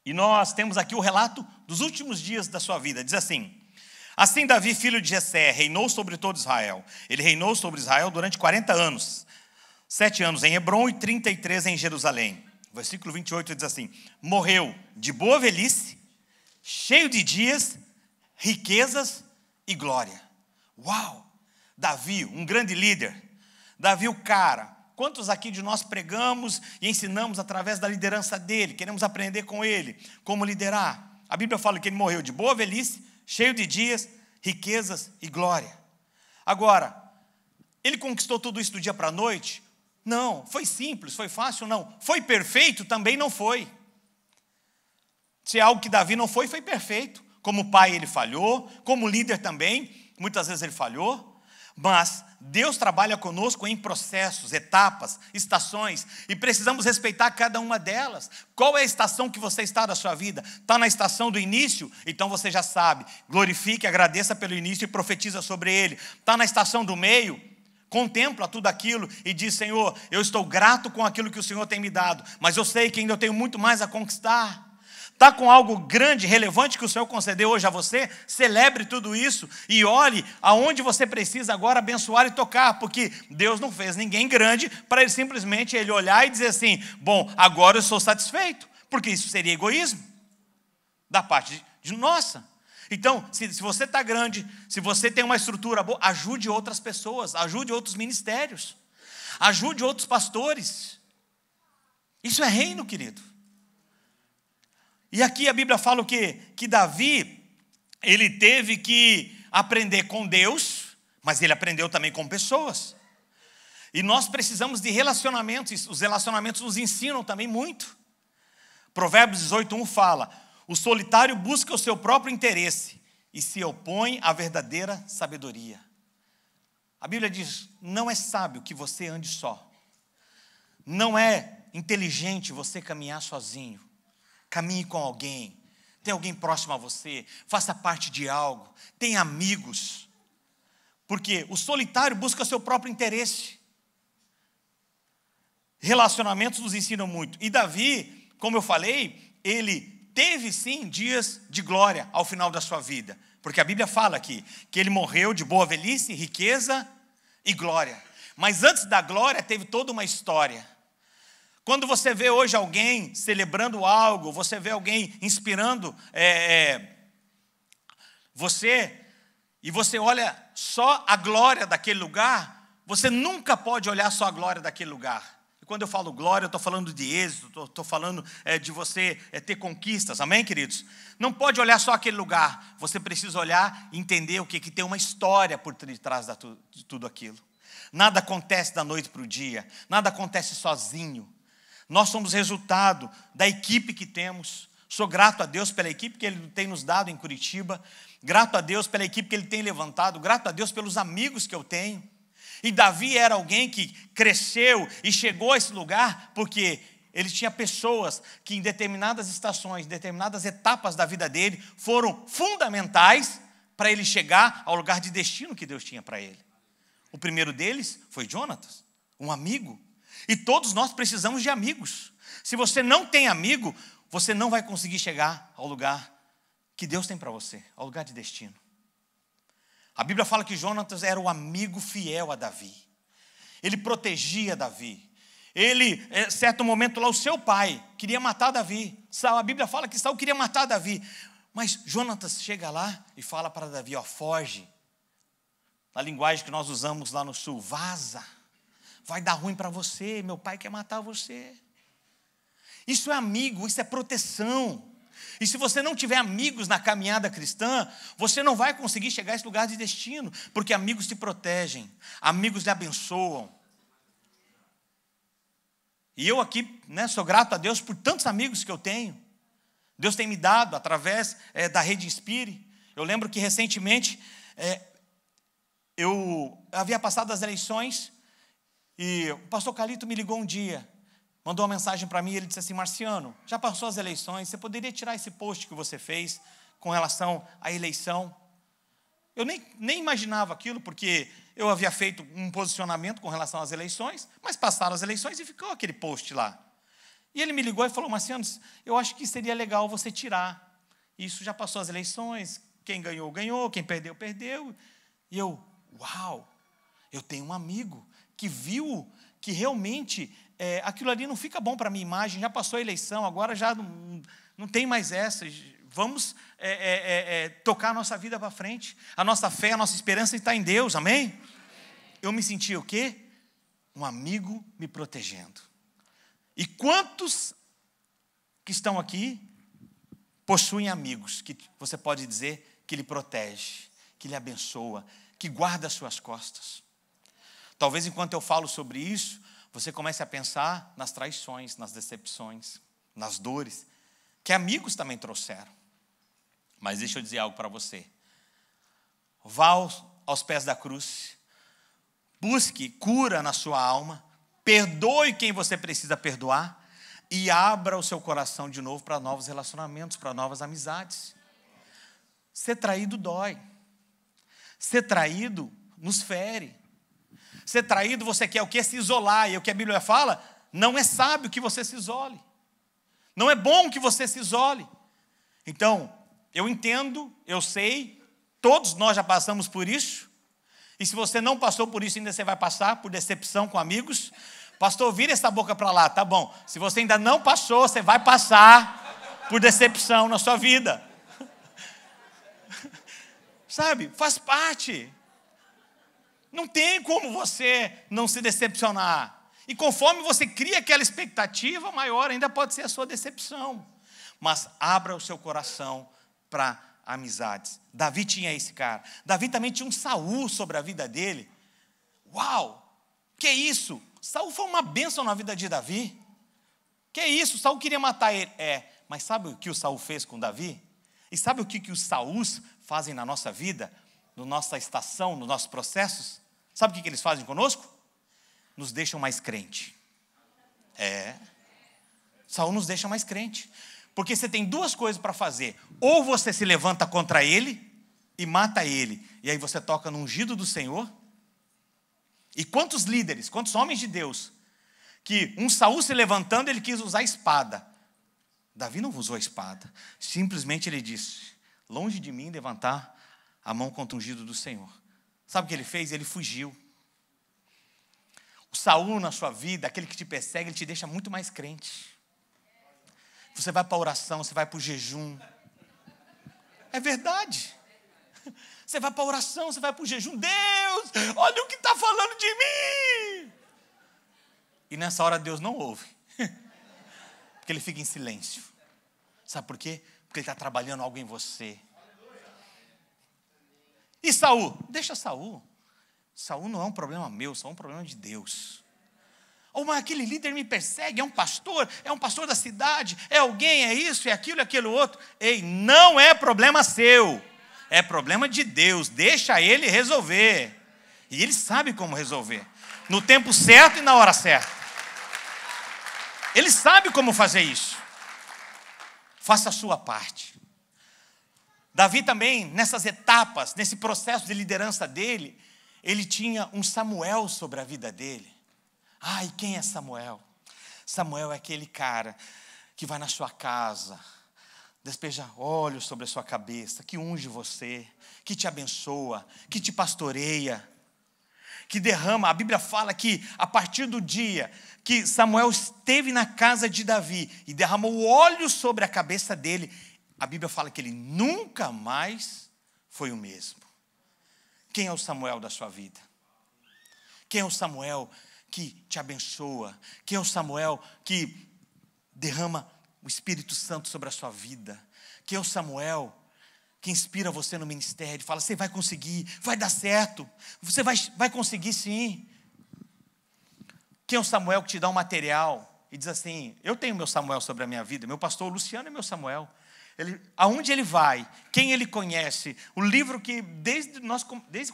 E nós temos aqui o relato dos últimos dias da sua vida. Diz assim: assim Davi, filho de Jessé, reinou sobre todo Israel. Ele reinou sobre Israel durante 40 anos. 7 anos em Hebrom e 33 em Jerusalém. versículo 28 diz assim: morreu de boa velhice, cheio de dias, riquezas e glória. Uau! Davi, um grande líder. Davi, o cara. Quantos aqui de nós pregamos e ensinamos através da liderança dele? Queremos aprender com ele como liderar. A Bíblia fala que ele morreu de boa velhice, cheio de dias, riquezas e glória. Agora, ele conquistou tudo isso do dia para a noite? Não. Foi simples, foi fácil? Não. Foi perfeito? Também não foi. Se é algo que Davi não foi, foi perfeito. Como pai ele falhou, como líder também, muitas vezes ele falhou. Mas Deus trabalha conosco em processos, etapas, estações, e precisamos respeitar cada uma delas. Qual é a estação que você está da sua vida? Está na estação do início? Então você já sabe, glorifique, agradeça pelo início e profetiza sobre ele. Está na estação do meio? Contempla tudo aquilo e diz: Senhor, eu estou grato com aquilo que o Senhor tem me dado, mas eu sei que ainda eu tenho muito mais a conquistar. Está com algo grande, relevante que o Senhor concedeu hoje a você? Celebre tudo isso e olhe aonde você precisa agora abençoar e tocar, porque Deus não fez ninguém grande para ele simplesmente olhar e dizer assim: bom, agora eu sou satisfeito, porque isso seria egoísmo da parte de nossa. Então, se você está grande, se você tem uma estrutura boa, ajude outras pessoas, ajude outros ministérios, ajude outros pastores. Isso é reino, querido. E aqui a Bíblia fala o quê? Que Davi, ele teve que aprender com Deus, mas ele aprendeu também com pessoas. E nós precisamos de relacionamentos, os relacionamentos nos ensinam também muito. Provérbios 18:1 fala: o solitário busca o seu próprio interesse e se opõe à verdadeira sabedoria. A Bíblia diz: não é sábio que você ande só. Não é inteligente você caminhar sozinho. Caminhe com alguém, tem alguém próximo a você, faça parte de algo, tenha amigos, porque o solitário busca o seu próprio interesse. Relacionamentos nos ensinam muito, e Davi, como eu falei, ele teve sim dias de glória ao final da sua vida, porque a Bíblia fala aqui, que ele morreu de boa velhice, riqueza e glória, mas antes da glória teve toda uma história. Quando você vê hoje alguém celebrando algo, você vê alguém inspirando você, e você olha só a glória daquele lugar, você nunca pode olhar só a glória daquele lugar. E quando eu falo glória, eu estou falando de êxito, estou falando de você ter conquistas, amém, queridos? Não pode olhar só aquele lugar, você precisa olhar e entender o que tem uma história por trás de tudo aquilo. Nada acontece da noite para o dia, nada acontece sozinho. Nós somos resultado da equipe que temos. Sou grato a Deus pela equipe que Ele tem nos dado em Curitiba. Grato a Deus pela equipe que Ele tem levantado. Grato a Deus pelos amigos que eu tenho. E Davi era alguém que cresceu e chegou a esse lugar porque ele tinha pessoas que em determinadas estações, em determinadas etapas da vida dele, foram fundamentais para ele chegar ao lugar de destino que Deus tinha para ele. O primeiro deles foi Jonatas, um amigo. E todos nós precisamos de amigos. Se você não tem amigo, você não vai conseguir chegar ao lugar que Deus tem para você, ao lugar de destino. A Bíblia fala que Jonatas era o amigo fiel a Davi. Ele protegia Davi. Ele, em certo momento lá, o seu pai queria matar Davi. A Bíblia fala que Saul queria matar Davi. Mas Jonatas chega lá e fala para Davi: ó, foge. Na linguagem que nós usamos lá no sul, vaza. Vai dar ruim para você, meu pai quer matar você. Isso é amigo, isso é proteção. E se você não tiver amigos na caminhada cristã, você não vai conseguir chegar a esse lugar de destino, porque amigos te protegem, amigos lhe abençoam. E eu aqui, sou grato a Deus por tantos amigos que eu tenho. Deus tem me dado através da Rede Inspire. Eu lembro que recentemente eu havia passado as eleições e o pastor Calito me ligou um dia, mandou uma mensagem para mim e ele disse assim: Marciano, já passou as eleições, você poderia tirar esse post que você fez com relação à eleição? Eu nem imaginava aquilo, porque eu havia feito um posicionamento com relação às eleições, mas passaram as eleições e ficou aquele post lá. E ele me ligou e falou: Marciano, eu acho que seria legal você tirar. Isso, já passou as eleições, quem ganhou, ganhou, quem perdeu, perdeu. E eu, uau, eu tenho um amigo que viu que realmente aquilo ali não fica bom para a minha imagem, já passou a eleição, agora já não tem mais essa. Vamos tocar a nossa vida para frente. A nossa fé, a nossa esperança está em Deus, amém? Eu me sentia o quê? Um amigo me protegendo. E quantos que estão aqui possuem amigos que você pode dizer que lhe protege, que lhe abençoa, que guarda as suas costas? Talvez enquanto eu falo sobre isso, você comece a pensar nas traições, nas decepções, nas dores, que amigos também trouxeram. Mas deixa eu dizer algo para você. Vá aos pés da cruz, busque cura na sua alma, perdoe quem você precisa perdoar e abra o seu coração de novo para novos relacionamentos, para novas amizades. Ser traído dói. Ser traído nos fere. Ser traído, você quer o quê? Se isolar. E o que a Bíblia fala, não é sábio que você se isole. Não é bom que você se isole. Então, eu entendo, eu sei, todos nós já passamos por isso. E se você não passou por isso, ainda você vai passar por decepção com amigos. Pastor, vira essa boca para lá, tá bom. Se você ainda não passou, você vai passar por decepção na sua vida. Sabe, faz parte. Não tem como você não se decepcionar. E conforme você cria aquela expectativa, maior ainda pode ser a sua decepção. Mas abra o seu coração para amizades. Davi tinha esse cara. Davi também tinha um Saul sobre a vida dele. Uau! Que isso? Saul foi uma bênção na vida de Davi. Que isso? Saul queria matar ele. Mas sabe o que o Saul fez com Davi? E sabe o que os Saús fazem na nossa vida? Na nossa estação, nos nossos processos? Sabe o que eles fazem conosco? Nos deixam mais crente. Saul nos deixa mais crente. Porque você tem duas coisas para fazer. Ou você se levanta contra ele e mata ele. E aí você toca no ungido do Senhor. E quantos líderes, quantos homens de Deus, que um Saul se levantando, ele quis usar a espada. Davi não usou a espada. Simplesmente ele disse, longe de mim levantar a mão contra o ungido do Senhor. Sabe o que ele fez? Ele fugiu. O Saul na sua vida, aquele que te persegue, ele te deixa muito mais crente. Você vai para a oração, você vai para o jejum. É verdade. Você vai para a oração, você vai para o jejum. Deus, olha o que está falando de mim. E nessa hora Deus não ouve. Porque ele fica em silêncio. Sabe por quê? Porque ele está trabalhando algo em você. E Saul? Deixa Saul. Saul não é um problema meu, Saul é um problema de Deus. Mas aquele líder me persegue, é um pastor da cidade, é alguém, é isso, é aquilo, é aquilo outro. Ei, não é problema seu, é problema de Deus, deixa ele resolver. E ele sabe como resolver, no tempo certo e na hora certa. Ele sabe como fazer isso. Faça a sua parte. Davi também, nessas etapas, nesse processo de liderança dele, ele tinha um Samuel sobre a vida dele. E quem é Samuel? Samuel é aquele cara que vai na sua casa, despeja óleo sobre a sua cabeça, que unge você, que te abençoa, que te pastoreia, que derrama. A Bíblia fala que a partir do dia que Samuel esteve na casa de Davi e derramou óleo sobre a cabeça dele, a Bíblia fala que ele nunca mais foi o mesmo. Quem é o Samuel da sua vida? Quem é o Samuel que te abençoa? Quem é o Samuel que derrama o Espírito Santo sobre a sua vida? Quem é o Samuel que inspira você no ministério? Fala, você vai conseguir, vai dar certo, você vai conseguir sim. Quem é o Samuel que te dá um material e diz assim, eu tenho meu Samuel sobre a minha vida, meu pastor Luciano é meu Samuel. Aonde ele vai, quem ele conhece, o livro que desde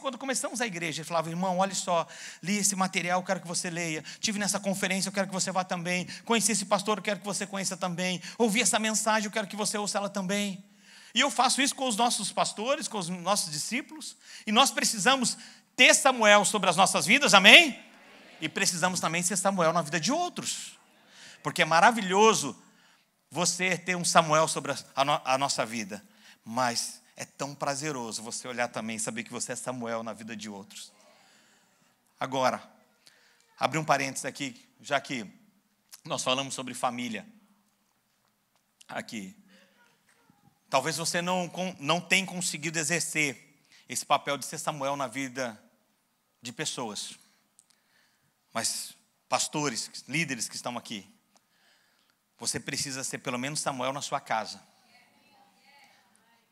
quando começamos a igreja, ele falava, irmão, olha só, li esse material, eu quero que você leia, tive nessa conferência, eu quero que você vá também, conheci esse pastor, eu quero que você conheça também, ouvi essa mensagem, eu quero que você ouça ela também. E eu faço isso com os nossos pastores, com os nossos discípulos, e nós precisamos ter Samuel sobre as nossas vidas, amém? E precisamos também ser Samuel na vida de outros, porque é maravilhoso você ter um Samuel sobre a nossa vida, mas é tão prazeroso você olhar também e saber que você é Samuel na vida de outros. Agora, abrir um parênteses aqui, já que Nós falamos sobre família aqui. Talvez você não tenha conseguido exercer esse papel de ser Samuel na vida de pessoas. Mas pastores, líderes que estão aqui, você precisa ser pelo menos Samuel na sua casa.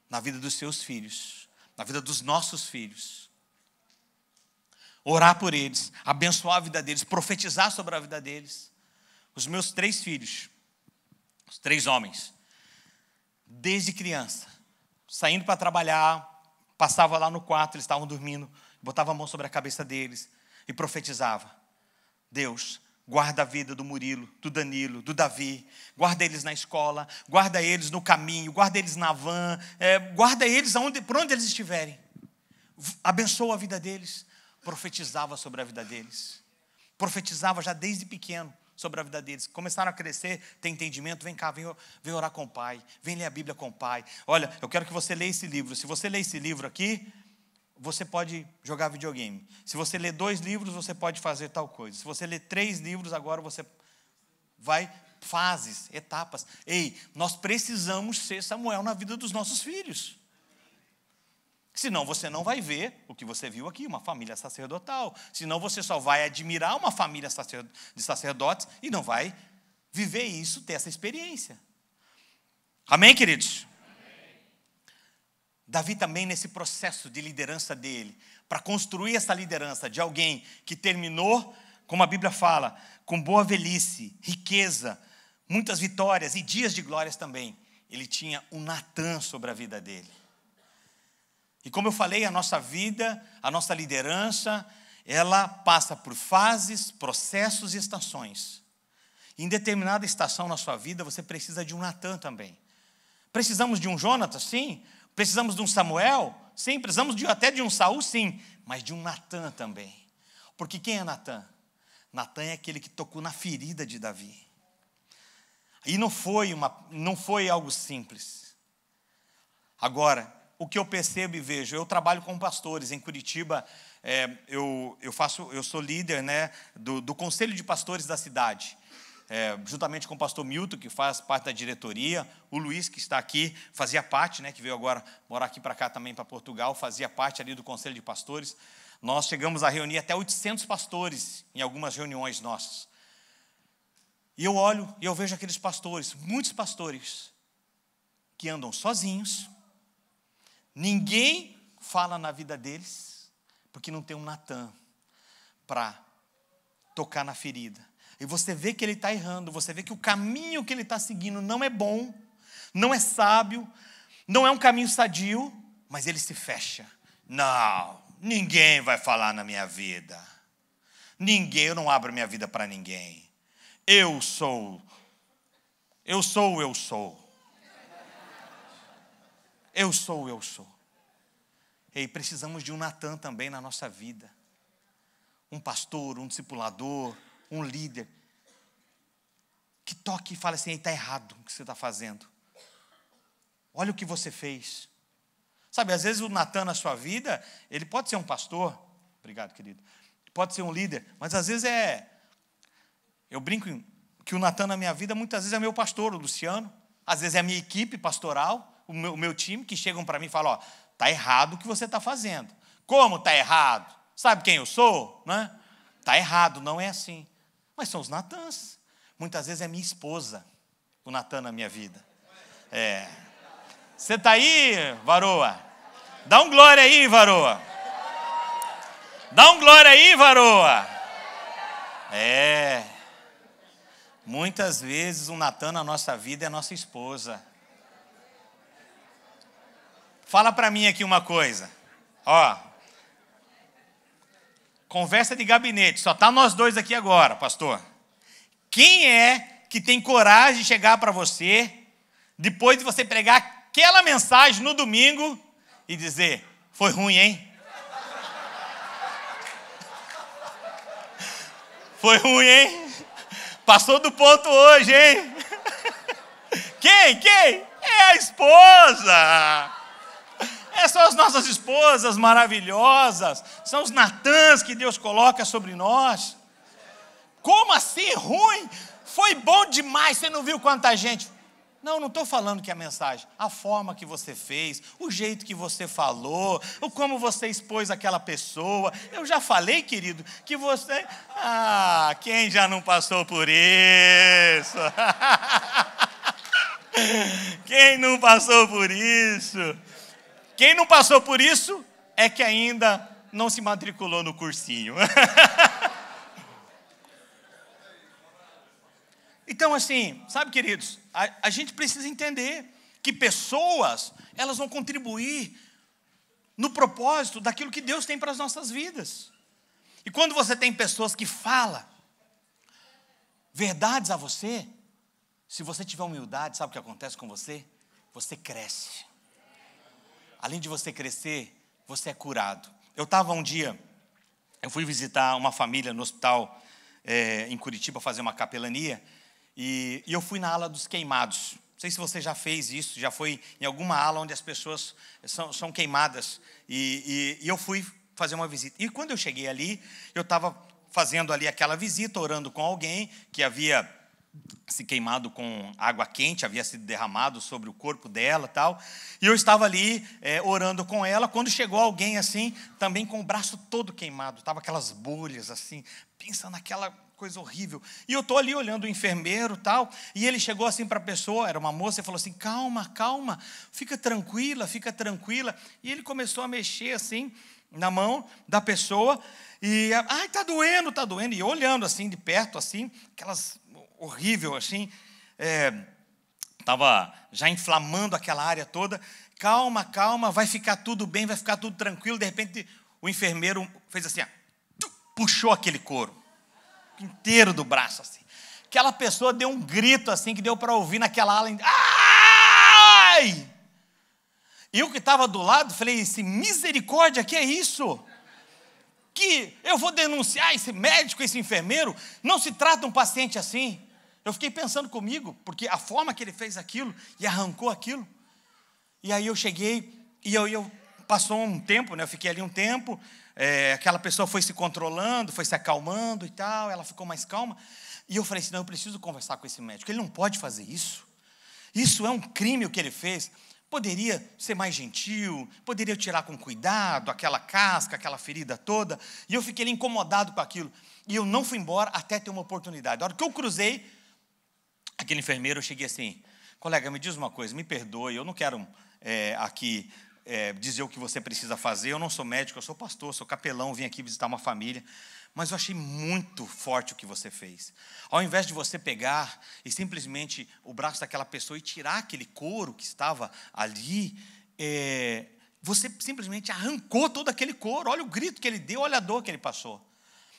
Na vida dos seus filhos, na vida dos nossos filhos. Orar por eles, abençoar a vida deles, profetizar sobre a vida deles. Os meus 3 filhos, os 3 homens, desde criança, saindo para trabalhar, passava lá no quarto, eles estavam dormindo, botava a mão sobre a cabeça deles e profetizava. Deus, guarda a vida do Murilo, do Danilo, do Davi, guarda eles na escola, guarda eles no caminho, guarda eles na van, guarda eles por onde eles estiverem. Abençoa a vida deles, profetizava sobre a vida deles. Profetizava já desde pequeno sobre a vida deles. Começaram a crescer, ter entendimento, vem cá, vem orar com o pai, vem ler a Bíblia com o pai. Olha, eu quero que você leia esse livro. Se você ler esse livro aqui, você pode jogar videogame. Se você ler 2 livros, você pode fazer tal coisa. Se você ler 3 livros, agora você vai, fases, etapas. Ei, nós precisamos ser Samuel na vida dos nossos filhos. Senão você não vai ver o que você viu aqui, uma família sacerdotal. Senão você só vai admirar uma família de sacerdotes e não vai viver isso, ter essa experiência. Amém, queridos? Davi também, nesse processo de liderança dele, para construir essa liderança de alguém que terminou, como a Bíblia fala, com boa velhice, riqueza, muitas vitórias e dias de glórias também. Ele tinha um Natã sobre a vida dele. E como eu falei, a nossa vida, a nossa liderança, ela passa por fases, processos e estações. Em determinada estação na sua vida, você precisa de um Natã também. Precisamos de um Jonatas? Sim. Precisamos de um Samuel? Sim. Precisamos até de um Saul? Sim. Mas de um Natã também. Porque quem é Natã? Natã é aquele que tocou na ferida de Davi. E não foi algo simples. Agora, o que eu percebo e vejo, eu trabalho com pastores em Curitiba, eu sou líder, né, do Conselho de Pastores da cidade. Juntamente com o pastor Milton, que faz parte da diretoria, o Luiz, que está aqui, fazia parte, né, que veio agora morar aqui para cá também, para Portugal, fazia parte ali do Conselho de Pastores. Nós chegamos a reunir até 800 pastores em algumas reuniões nossas. E eu olho e eu vejo aqueles pastores, muitos pastores, que andam sozinhos, ninguém fala na vida deles, porque não tem um Natã para tocar na ferida. E você vê que ele está errando, você vê que o caminho que ele está seguindo não é bom, não é sábio, não é um caminho sadio, mas ele se fecha. Não, ninguém vai falar na minha vida. Eu não abro minha vida para ninguém. Eu sou. Ei, precisamos de um Natã também na nossa vida. Um pastor, um discipulador, um líder, que toque e fale assim, está errado o que você está fazendo. Olha o que você fez. Sabe, às vezes o Natã na sua vida, ele pode ser um pastor, obrigado, querido, pode ser um líder, mas às vezes eu brinco que o Natã na minha vida, muitas vezes é meu pastor, o Luciano, às vezes é a minha equipe pastoral, o meu time, que chegam para mim e falam, ó, está errado o que você está fazendo. Como está errado? Sabe quem eu sou? Né? Está errado, não é assim. Mas são os Natãs. Muitas vezes é minha esposa, o Natã na minha vida. Você está aí, varoa? Dá um glória aí, varoa. Dá um glória aí, varoa. Muitas vezes o Natã na nossa vida é a nossa esposa. Fala para mim aqui uma coisa. Ó, conversa de gabinete, só tá nós dois aqui agora, pastor. Quem é que tem coragem de chegar para você, depois de você pregar aquela mensagem no domingo, e dizer, foi ruim, hein? Foi ruim, hein? Passou do ponto hoje, hein? Quem? É a esposa. São as nossas esposas maravilhosas, são os Natãs que Deus coloca sobre nós. Como assim ruim? Foi bom demais, você não viu quanta gente? Não estou falando que é a mensagem. A forma que você fez, o jeito que você falou, o como você expôs aquela pessoa. Eu já falei, querido, que você... quem já não passou por isso? Quem não passou por isso? Quem não passou por isso é que ainda não se matriculou no cursinho. Então, assim, sabe, queridos, a gente precisa entender que pessoas, elas vão contribuir no propósito daquilo que Deus tem para as nossas vidas. E quando você tem pessoas que falam verdades a você, se você tiver humildade, sabe o que acontece com você? Você cresce. Além de você crescer, você é curado. Eu fui visitar uma família no hospital em Curitiba, fazer uma capelania, e eu fui na ala dos queimados. Não sei se você já fez isso, já foi em alguma ala onde as pessoas são queimadas. E eu fui fazer uma visita. E quando eu cheguei ali, eu estava fazendo ali aquela visita, orando com alguém que havia se queimado com água quente, havia sido derramado sobre o corpo dela e tal. E eu estava ali orando com ela, quando chegou alguém assim, também com o braço todo queimado. Estava aquelas bolhas assim, pensa naquela coisa horrível. E eu estou ali olhando o enfermeiro e tal, e ele chegou assim para a pessoa, era uma moça, e falou assim, calma, calma, fica tranquila, fica tranquila. E ele começou a mexer assim, na mão da pessoa, e, tá doendo, e eu olhando assim, de perto, assim, aquelas, horrível assim, estava já inflamando aquela área toda. Calma, calma, vai ficar tudo bem, vai ficar tudo tranquilo. De repente, o enfermeiro fez assim, puxou aquele couro inteiro do braço, assim. Aquela pessoa deu um grito, assim, que deu para ouvir naquela ala. Ai! E eu que estava do lado, falei, misericórdia, que é isso? Que eu vou denunciar esse médico, esse enfermeiro? Não se trata um paciente assim. Eu fiquei pensando comigo, porque a forma que ele fez aquilo e arrancou aquilo. E aí eu cheguei, e eu passou um tempo, né? Eu fiquei ali um tempo, aquela pessoa foi se controlando, foi se acalmando e tal, ela ficou mais calma. E eu falei assim, não, eu preciso conversar com esse médico, ele não pode fazer isso. Isso é um crime o que ele fez. Poderia ser mais gentil, poderia tirar com cuidado aquela casca, aquela ferida toda. E eu fiquei ali incomodado com aquilo. E eu não fui embora até ter uma oportunidade. A hora que eu cruzei aquele enfermeiro, eu cheguei assim, colega, me diz uma coisa, me perdoe, eu não quero aqui dizer o que você precisa fazer, eu não sou médico, eu sou pastor, sou capelão, vim aqui visitar uma família, mas eu achei muito forte o que você fez. Ao invés de você pegar e simplesmente o braço daquela pessoa e tirar aquele couro que estava ali, você simplesmente arrancou todo aquele couro, olha o grito que ele deu, olha a dor que ele passou.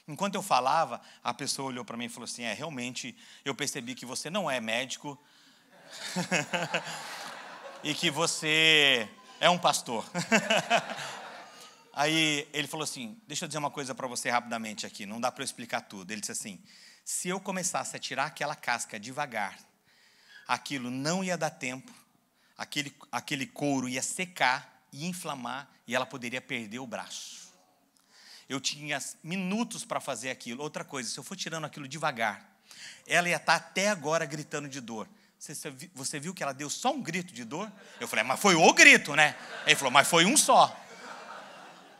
Enquanto eu falava, a pessoa olhou para mim e falou assim, realmente, eu percebi que você não é médico e que você é um pastor. Aí ele falou assim, deixa eu dizer uma coisa para você rapidamente aqui, não dá para eu explicar tudo. Ele disse assim, se eu começasse a tirar aquela casca devagar, aquilo não ia dar tempo, aquele couro ia secar, ia inflamar e ela poderia perder o braço. Eu tinha minutos para fazer aquilo. Outra coisa, se eu for tirando aquilo devagar, ela ia estar até agora gritando de dor. Você viu que ela deu só um grito de dor? Eu falei, mas foi o grito, né? Ele falou, mas foi um só.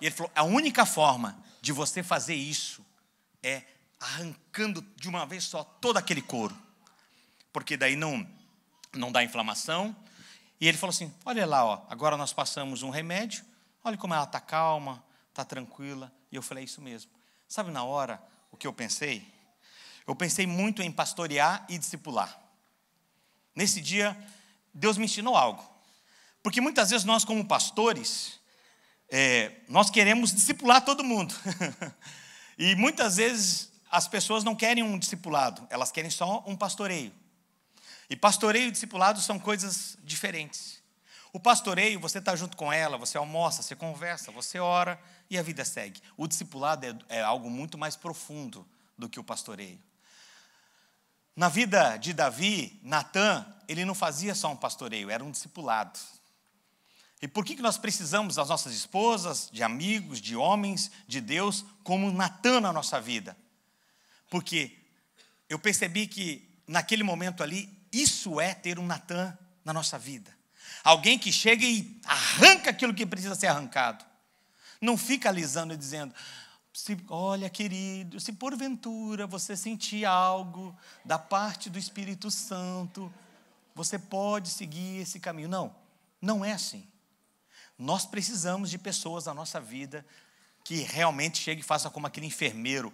E ele falou, a única forma de você fazer isso é arrancando de uma vez só todo aquele couro. Porque daí não dá inflamação. E ele falou assim, olha lá, agora nós passamos um remédio, olha como ela está calma, está tranquila. E eu falei, é isso mesmo. Sabe na hora o que eu pensei? Eu pensei muito em pastorear e discipular. Nesse dia, Deus me ensinou algo. Porque muitas vezes nós, como pastores, nós queremos discipular todo mundo. E muitas vezes as pessoas não querem um discipulado, elas querem só um pastoreio. E pastoreio e discipulado são coisas diferentes. O pastoreio, você está junto com ela, você almoça, você conversa, você ora e a vida segue. O discipulado é algo muito mais profundo do que o pastoreio. Na vida de Davi, Natã, ele não fazia só um pastoreio, era um discipulado. E por que nós precisamos das nossas esposas, de amigos, de homens, de Deus, como Natã na nossa vida? Porque eu percebi que naquele momento ali, isso é ter um Natan na nossa vida. Alguém que chega e arranca aquilo que precisa ser arrancado. Não fica alisando e dizendo, olha, querido, se porventura você sentir algo da parte do Espírito Santo, você pode seguir esse caminho. Não, não é assim. Nós precisamos de pessoas na nossa vida que realmente cheguem e façam como aquele enfermeiro,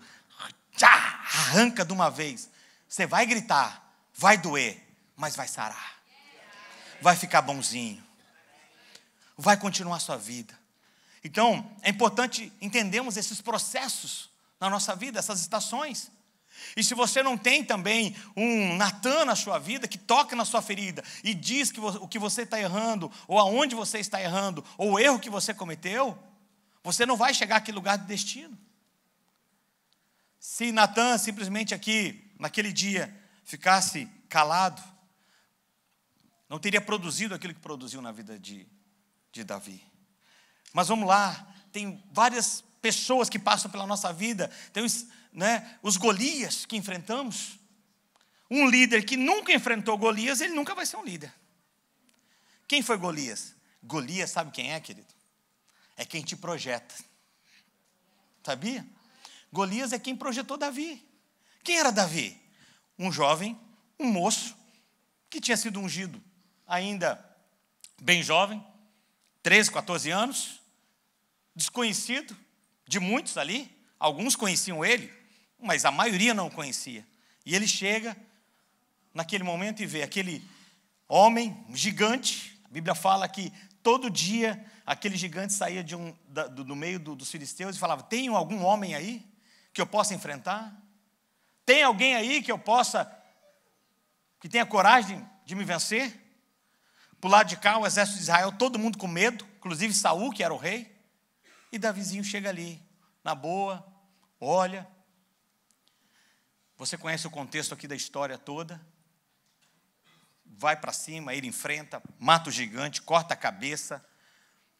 arranca de uma vez. Você vai gritar, vai doer, mas vai sarar. Vai ficar bonzinho. Vai continuar a sua vida. Então, é importante entendermos esses processos na nossa vida, essas estações. E se você não tem também um Natan na sua vida, que toca na sua ferida e diz que o que você está errando, ou aonde você está errando, ou o erro que você cometeu, você não vai chegar àquele lugar de destino. Se Natan simplesmente aqui, naquele dia, ficasse calado, não teria produzido aquilo que produziu na vida de Davi. Mas vamos lá, tem várias pessoas que passam pela nossa vida, tem os Golias que enfrentamos. Um líder que nunca enfrentou Golias, ele nunca vai ser um líder. Quem foi Golias? Golias, sabe quem é, querido? É quem te projeta. Sabia? Golias é quem projetou Davi. Quem era Davi? Um jovem, um moço, que tinha sido ungido ainda bem jovem, 13, 14 anos, desconhecido de muitos ali. Alguns conheciam ele, mas a maioria não o conhecia. E ele chega naquele momento e vê aquele homem, um gigante. A Bíblia fala que todo dia aquele gigante saía do meio dos filisteus e falava, tem algum homem aí que eu possa enfrentar? Tem alguém aí que que tenha coragem de me vencer? Por lado de cá, o exército de Israel, todo mundo com medo, inclusive Saul, que era o rei. E Davizinho chega ali, na boa, olha. Você conhece o contexto aqui da história toda. Vai para cima, ele enfrenta, mata o gigante, corta a cabeça.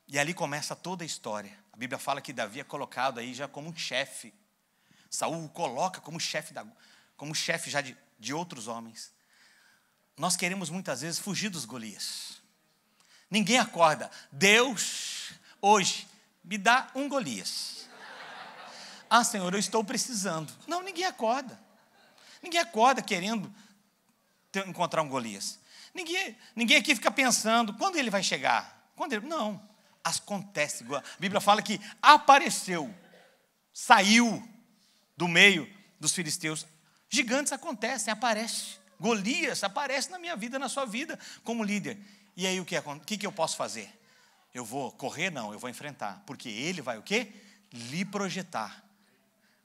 E ali começa toda a história. A Bíblia fala que Davi é colocado aí já como um chefe. Saul o coloca como chefe já de outros homens. Nós queremos muitas vezes fugir dos Golias. Ninguém acorda. Deus, hoje, me dá um Golias. Ah, Senhor, eu estou precisando. Não, ninguém acorda. Ninguém acorda querendo encontrar um Golias. Ninguém aqui fica pensando, quando ele vai chegar? Não, acontece. A Bíblia fala que apareceu, saiu do meio dos filisteus. Gigantes acontecem, aparecem. Golias aparece na minha vida, na sua vida, como líder. E aí o que eu posso fazer? Eu vou correr? Não, eu vou enfrentar. Porque ele vai o quê? Lhe projetar.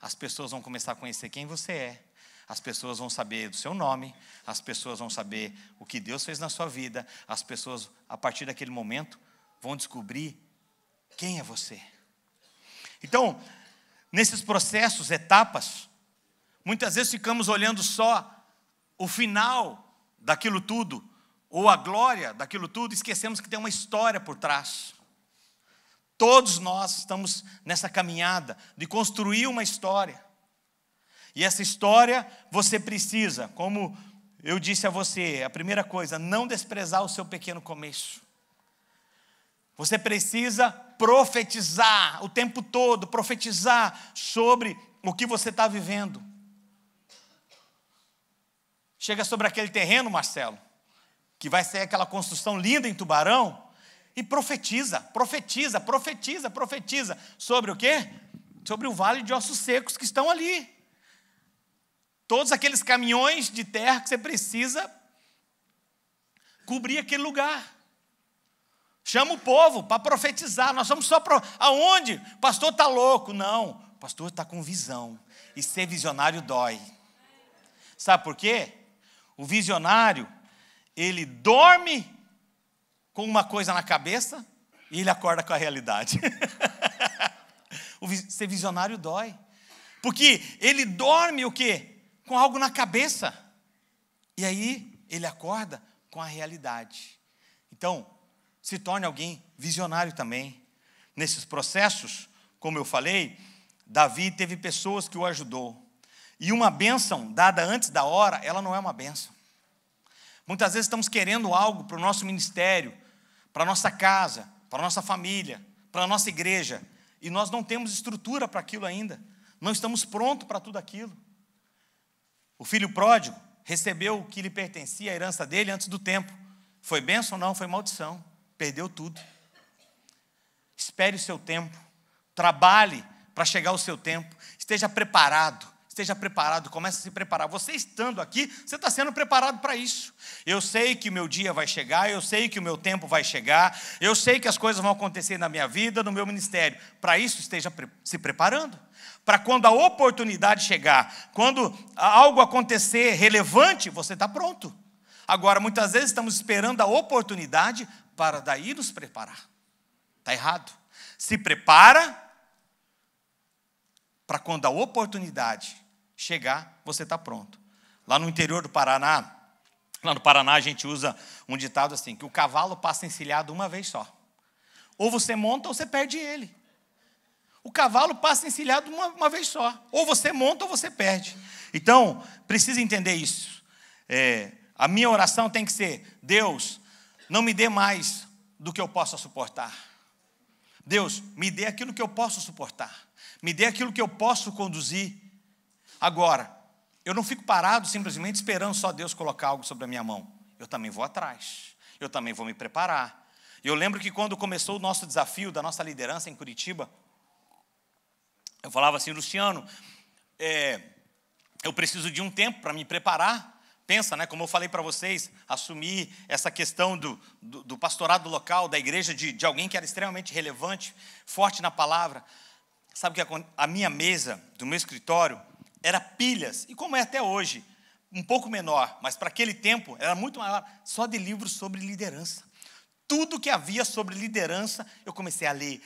As pessoas vão começar a conhecer quem você é. As pessoas vão saber do seu nome. As pessoas vão saber o que Deus fez na sua vida. As pessoas, a partir daquele momento, vão descobrir quem é você. Então, nesses processos, etapas, muitas vezes ficamos olhando só o final daquilo tudo, ou a glória daquilo tudo, esquecemos que tem uma história por trás. Todos nós estamos nessa caminhada de construir uma história. E essa história você precisa, como eu disse a você, a primeira coisa, não desprezar o seu pequeno começo. Você precisa profetizar o tempo todo, profetizar sobre o que você está vivendo. Chega sobre aquele terreno, Marcelo, que vai ser aquela construção linda em Tubarão, e profetiza sobre o quê? Sobre o vale de ossos secos que estão ali. Todos aqueles caminhões de terra que você precisa cobrir aquele lugar. Chama o povo para profetizar. Nós somos só aonde? O pastor está louco. Não, o pastor está com visão. E ser visionário dói. Sabe por quê? O visionário, ele dorme com uma coisa na cabeça e ele acorda com a realidade. Ser visionário dói. Porque ele dorme o quê? Com algo na cabeça. E aí ele acorda com a realidade. Então, se torne alguém visionário também. Nesses processos, como eu falei, Davi teve pessoas que o ajudou. E uma bênção dada antes da hora, ela não é uma bênção. Muitas vezes estamos querendo algo para o nosso ministério, para a nossa casa, para a nossa família, para a nossa igreja, e nós não temos estrutura para aquilo ainda. Não estamos prontos para tudo aquilo. O filho pródigo recebeu o que lhe pertencia, a herança dele, antes do tempo. Foi bênção? Não, foi maldição. Perdeu tudo. Espere o seu tempo. Trabalhe para chegar ao seu tempo. Esteja preparado. Esteja preparado, comece a se preparar. Você estando aqui, você está sendo preparado para isso. Eu sei que o meu dia vai chegar, eu sei que o meu tempo vai chegar, eu sei que as coisas vão acontecer na minha vida, no meu ministério. Para isso, esteja se preparando. Para quando a oportunidade chegar, quando algo acontecer relevante, você está pronto. Agora, muitas vezes estamos esperando a oportunidade para daí nos preparar. Está errado. Se prepara para quando a oportunidade chegar, você está pronto. Lá no interior do Paraná, a gente usa um ditado assim, que o cavalo passa encilhado uma vez só. Ou você monta ou você perde ele. O cavalo passa encilhado uma vez só. Ou você monta ou você perde. Então, precisa entender isso. A minha oração tem que ser: Deus, não me dê mais do que eu possa suportar. Deus, me dê aquilo que eu posso suportar. Me dê aquilo que eu posso conduzir. Agora, eu não fico parado simplesmente esperando só Deus colocar algo sobre a minha mão. Eu também vou atrás. Eu também vou me preparar. Eu lembro que quando começou o nosso desafio da nossa liderança em Curitiba, eu falava assim: Luciano, eu preciso de um tempo para me preparar. Pensa, né, como eu falei para vocês, assumir essa questão do pastorado local, da igreja, de alguém que era extremamente relevante, forte na palavra. Sabe que a minha mesa do meu escritório era pilhas, e como é até hoje, um pouco menor, mas para aquele tempo era muito maior, só de livros sobre liderança. Tudo que havia sobre liderança, eu comecei a ler,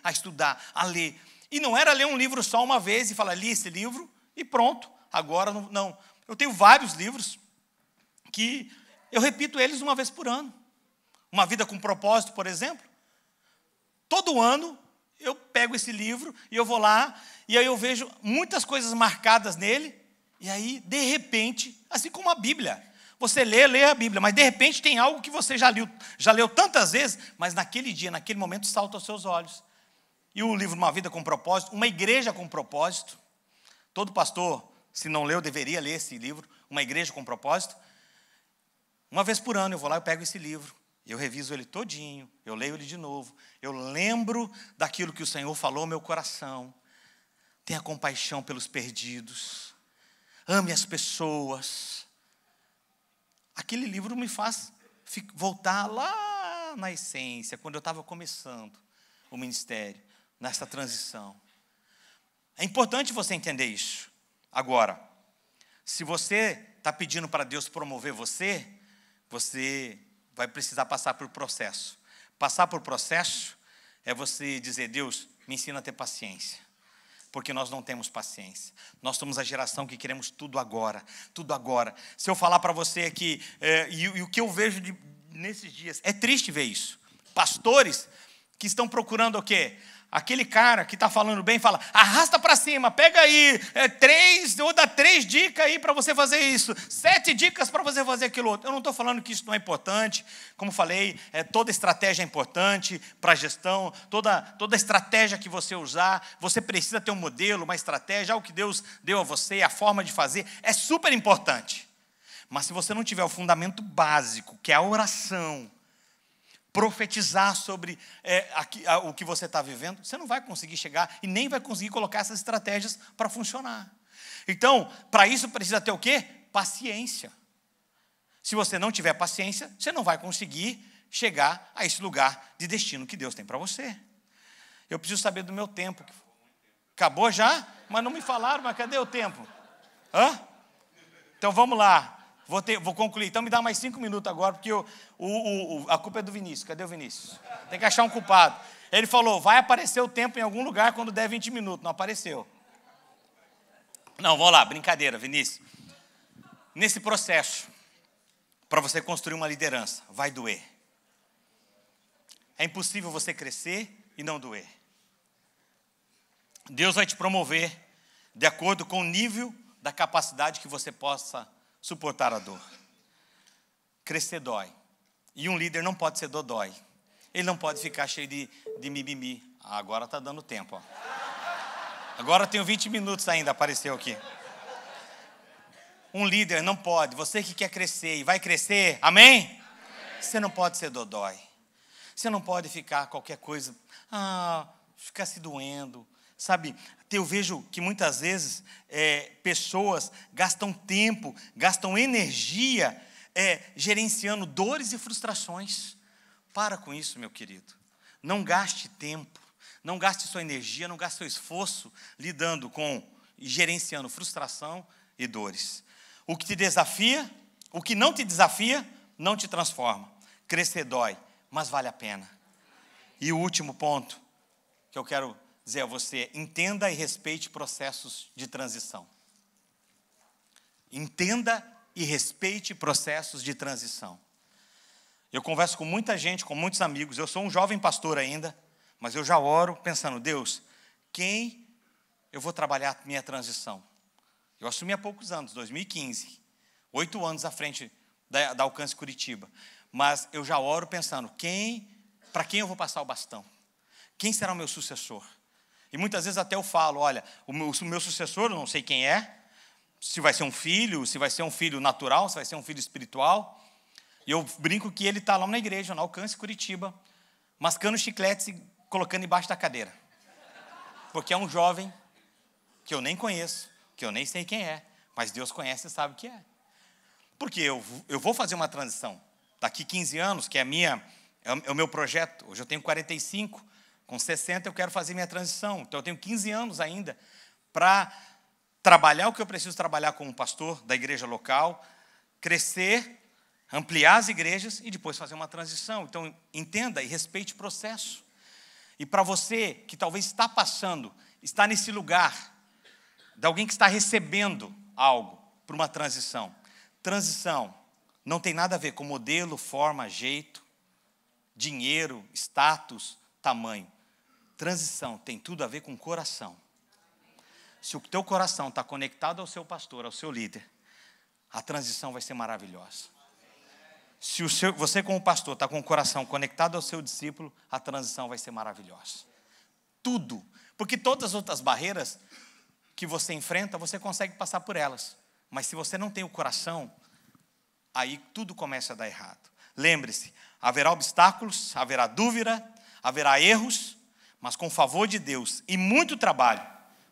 a estudar, a ler. E não era ler um livro só uma vez e falar: li esse livro e pronto, agora não. Eu tenho vários livros que eu repito eles uma vez por ano. Uma Vida com Propósito, por exemplo. Todo ano eu pego esse livro e eu vou lá, e aí eu vejo muitas coisas marcadas nele, e aí, de repente, assim como a Bíblia, você lê a Bíblia, mas de repente tem algo que você já leu tantas vezes, mas naquele dia, naquele momento, salta aos seus olhos. E o livro Uma Vida com Propósito, Uma Igreja com Propósito, todo pastor, se não leu, deveria ler esse livro, Uma Igreja com Propósito. Uma vez por ano eu vou lá e pego esse livro, eu reviso ele todinho, eu leio ele de novo, eu lembro daquilo que o Senhor falou ao meu coração. Tenha compaixão pelos perdidos, ame as pessoas. Aquele livro me faz voltar lá na essência, quando eu estava começando o ministério, nessa transição. É importante você entender isso. Agora, se você está pedindo para Deus promover você vai precisar passar por processo. Passar por processo é você dizer: Deus, me ensina a ter paciência. Porque nós não temos paciência. Nós somos a geração que queremos tudo agora. Tudo agora. Se eu falar para você que... E o que eu vejo nesses dias, é triste ver isso. Pastores que estão procurando o quê? Aquele cara que está falando bem, fala: arrasta para cima, pega aí 3, ou dá 3 dicas aí para você fazer isso, 7 dicas para você fazer aquilo outro. Eu não estou falando que isso não é importante. Como falei, toda estratégia é importante para a gestão, toda estratégia que você usar, você precisa ter um modelo, uma estratégia, algo que Deus deu a você, a forma de fazer, é super importante. Mas se você não tiver o fundamento básico, que é a oração, profetizar sobre o que você está vivendo, você não vai conseguir chegar e nem vai conseguir colocar essas estratégias para funcionar. Então, para isso precisa ter o quê? Paciência. Se você não tiver paciência, você não vai conseguir chegar a esse lugar de destino que Deus tem para você. Eu preciso saber do meu tempo. Acabou já? Mas não me falaram, mas cadê o tempo? Então vamos lá. Vou concluir. Então me dá mais 5 minutos agora, porque a culpa é do Vinícius. Cadê o Vinícius? Tem que achar um culpado. Ele falou: vai aparecer o tempo em algum lugar quando der 20 minutos. Não apareceu. Não, vamos lá, brincadeira, Vinícius. Nesse processo, para você construir uma liderança, vai doer. É impossível você crescer e não doer. Deus vai te promover de acordo com o nível da capacidade que você possa suportar a dor. Crescer dói. E um líder não pode ser dodói. Ele não pode ficar cheio de mimimi. Agora está dando tempo. Ó. Agora eu tenho 20 minutos ainda, apareceu aqui. Um líder não pode. Você que quer crescer e vai crescer, amém? Você não pode ser dodói. Você não pode ficar qualquer coisa, ficar se doendo. Sabe, eu vejo que muitas vezes pessoas gastam tempo, gastam energia gerenciando dores e frustrações. Para com isso, meu querido. Não gaste tempo, não gaste sua energia, não gaste seu esforço lidando com e gerenciando frustração e dores. O que te desafia, o que não te desafia, não te transforma. Crescer dói, mas vale a pena. E o último ponto que eu quero dizer a você: entenda e respeite processos de transição. Entenda e respeite processos de transição. Eu converso com muita gente, com muitos amigos. Eu sou um jovem pastor ainda, mas eu já oro pensando: Deus, quem eu vou trabalhar a minha transição? Eu assumi há poucos anos, 2015, 8 anos à frente da Alcance Curitiba. Mas eu já oro pensando: para quem eu vou passar o bastão? Quem será o meu sucessor? E muitas vezes até eu falo: olha, o meu sucessor, eu não sei quem é, se vai ser um filho, se vai ser um filho natural, se vai ser um filho espiritual. E eu brinco que ele está lá na igreja, na Alcance Curitiba, mascando chicletes e colocando embaixo da cadeira. Porque é um jovem que eu nem conheço, que eu nem sei quem é, mas Deus conhece e sabe o que é. Porque eu vou fazer uma transição. Daqui 15 anos, que é o meu projeto, hoje eu tenho 45, com 60 eu quero fazer minha transição. Então eu tenho 15 anos ainda para trabalhar o que eu preciso trabalhar como pastor da igreja local, crescer, ampliar as igrejas e depois fazer uma transição. Então, entenda e respeite o processo. E para você que talvez está nesse lugar de alguém que está recebendo algo para uma transição. Transição não tem nada a ver com modelo, forma, jeito, dinheiro, status, tamanho. Transição tem tudo a ver com coração. Se o teu coração está conectado ao seu pastor, ao seu líder, a transição vai ser maravilhosa. Se você como pastor está com o coração conectado ao seu discípulo, a transição vai ser maravilhosa. Tudo. Porque todas as outras barreiras que você enfrenta, você consegue passar por elas. Mas se você não tem o coração, aí tudo começa a dar errado. Lembre-se, haverá obstáculos, haverá dúvida, haverá erros, mas com o favor de Deus e muito trabalho,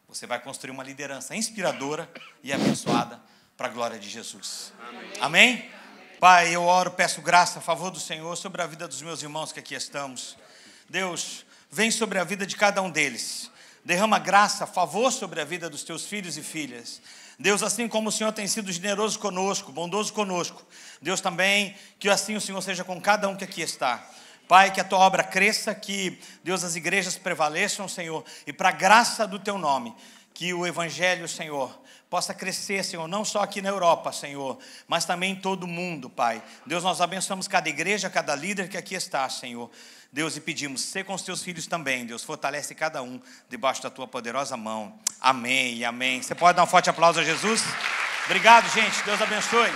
você vai construir uma liderança inspiradora e abençoada para a glória de Jesus. Amém? Pai, eu oro, peço graça, a favor do Senhor, sobre a vida dos meus irmãos que aqui estamos. Deus, vem sobre a vida de cada um deles. Derrama graça, favor sobre a vida dos teus filhos e filhas. Deus, assim como o Senhor tem sido generoso conosco, bondoso conosco, Deus também, que assim o Senhor seja com cada um que aqui está. Pai, que a tua obra cresça, que, Deus, as igrejas prevaleçam, Senhor, e para a graça do teu nome, que o evangelho, Senhor, possa crescer, Senhor, não só aqui na Europa, Senhor, mas também em todo o mundo, Pai. Deus, nós abençoamos cada igreja, cada líder que aqui está, Senhor. Deus, e pedimos, ser com os teus filhos também, Deus, fortalece cada um debaixo da tua poderosa mão. Amém e amém. Você pode dar um forte aplauso a Jesus? Obrigado, gente. Deus abençoe.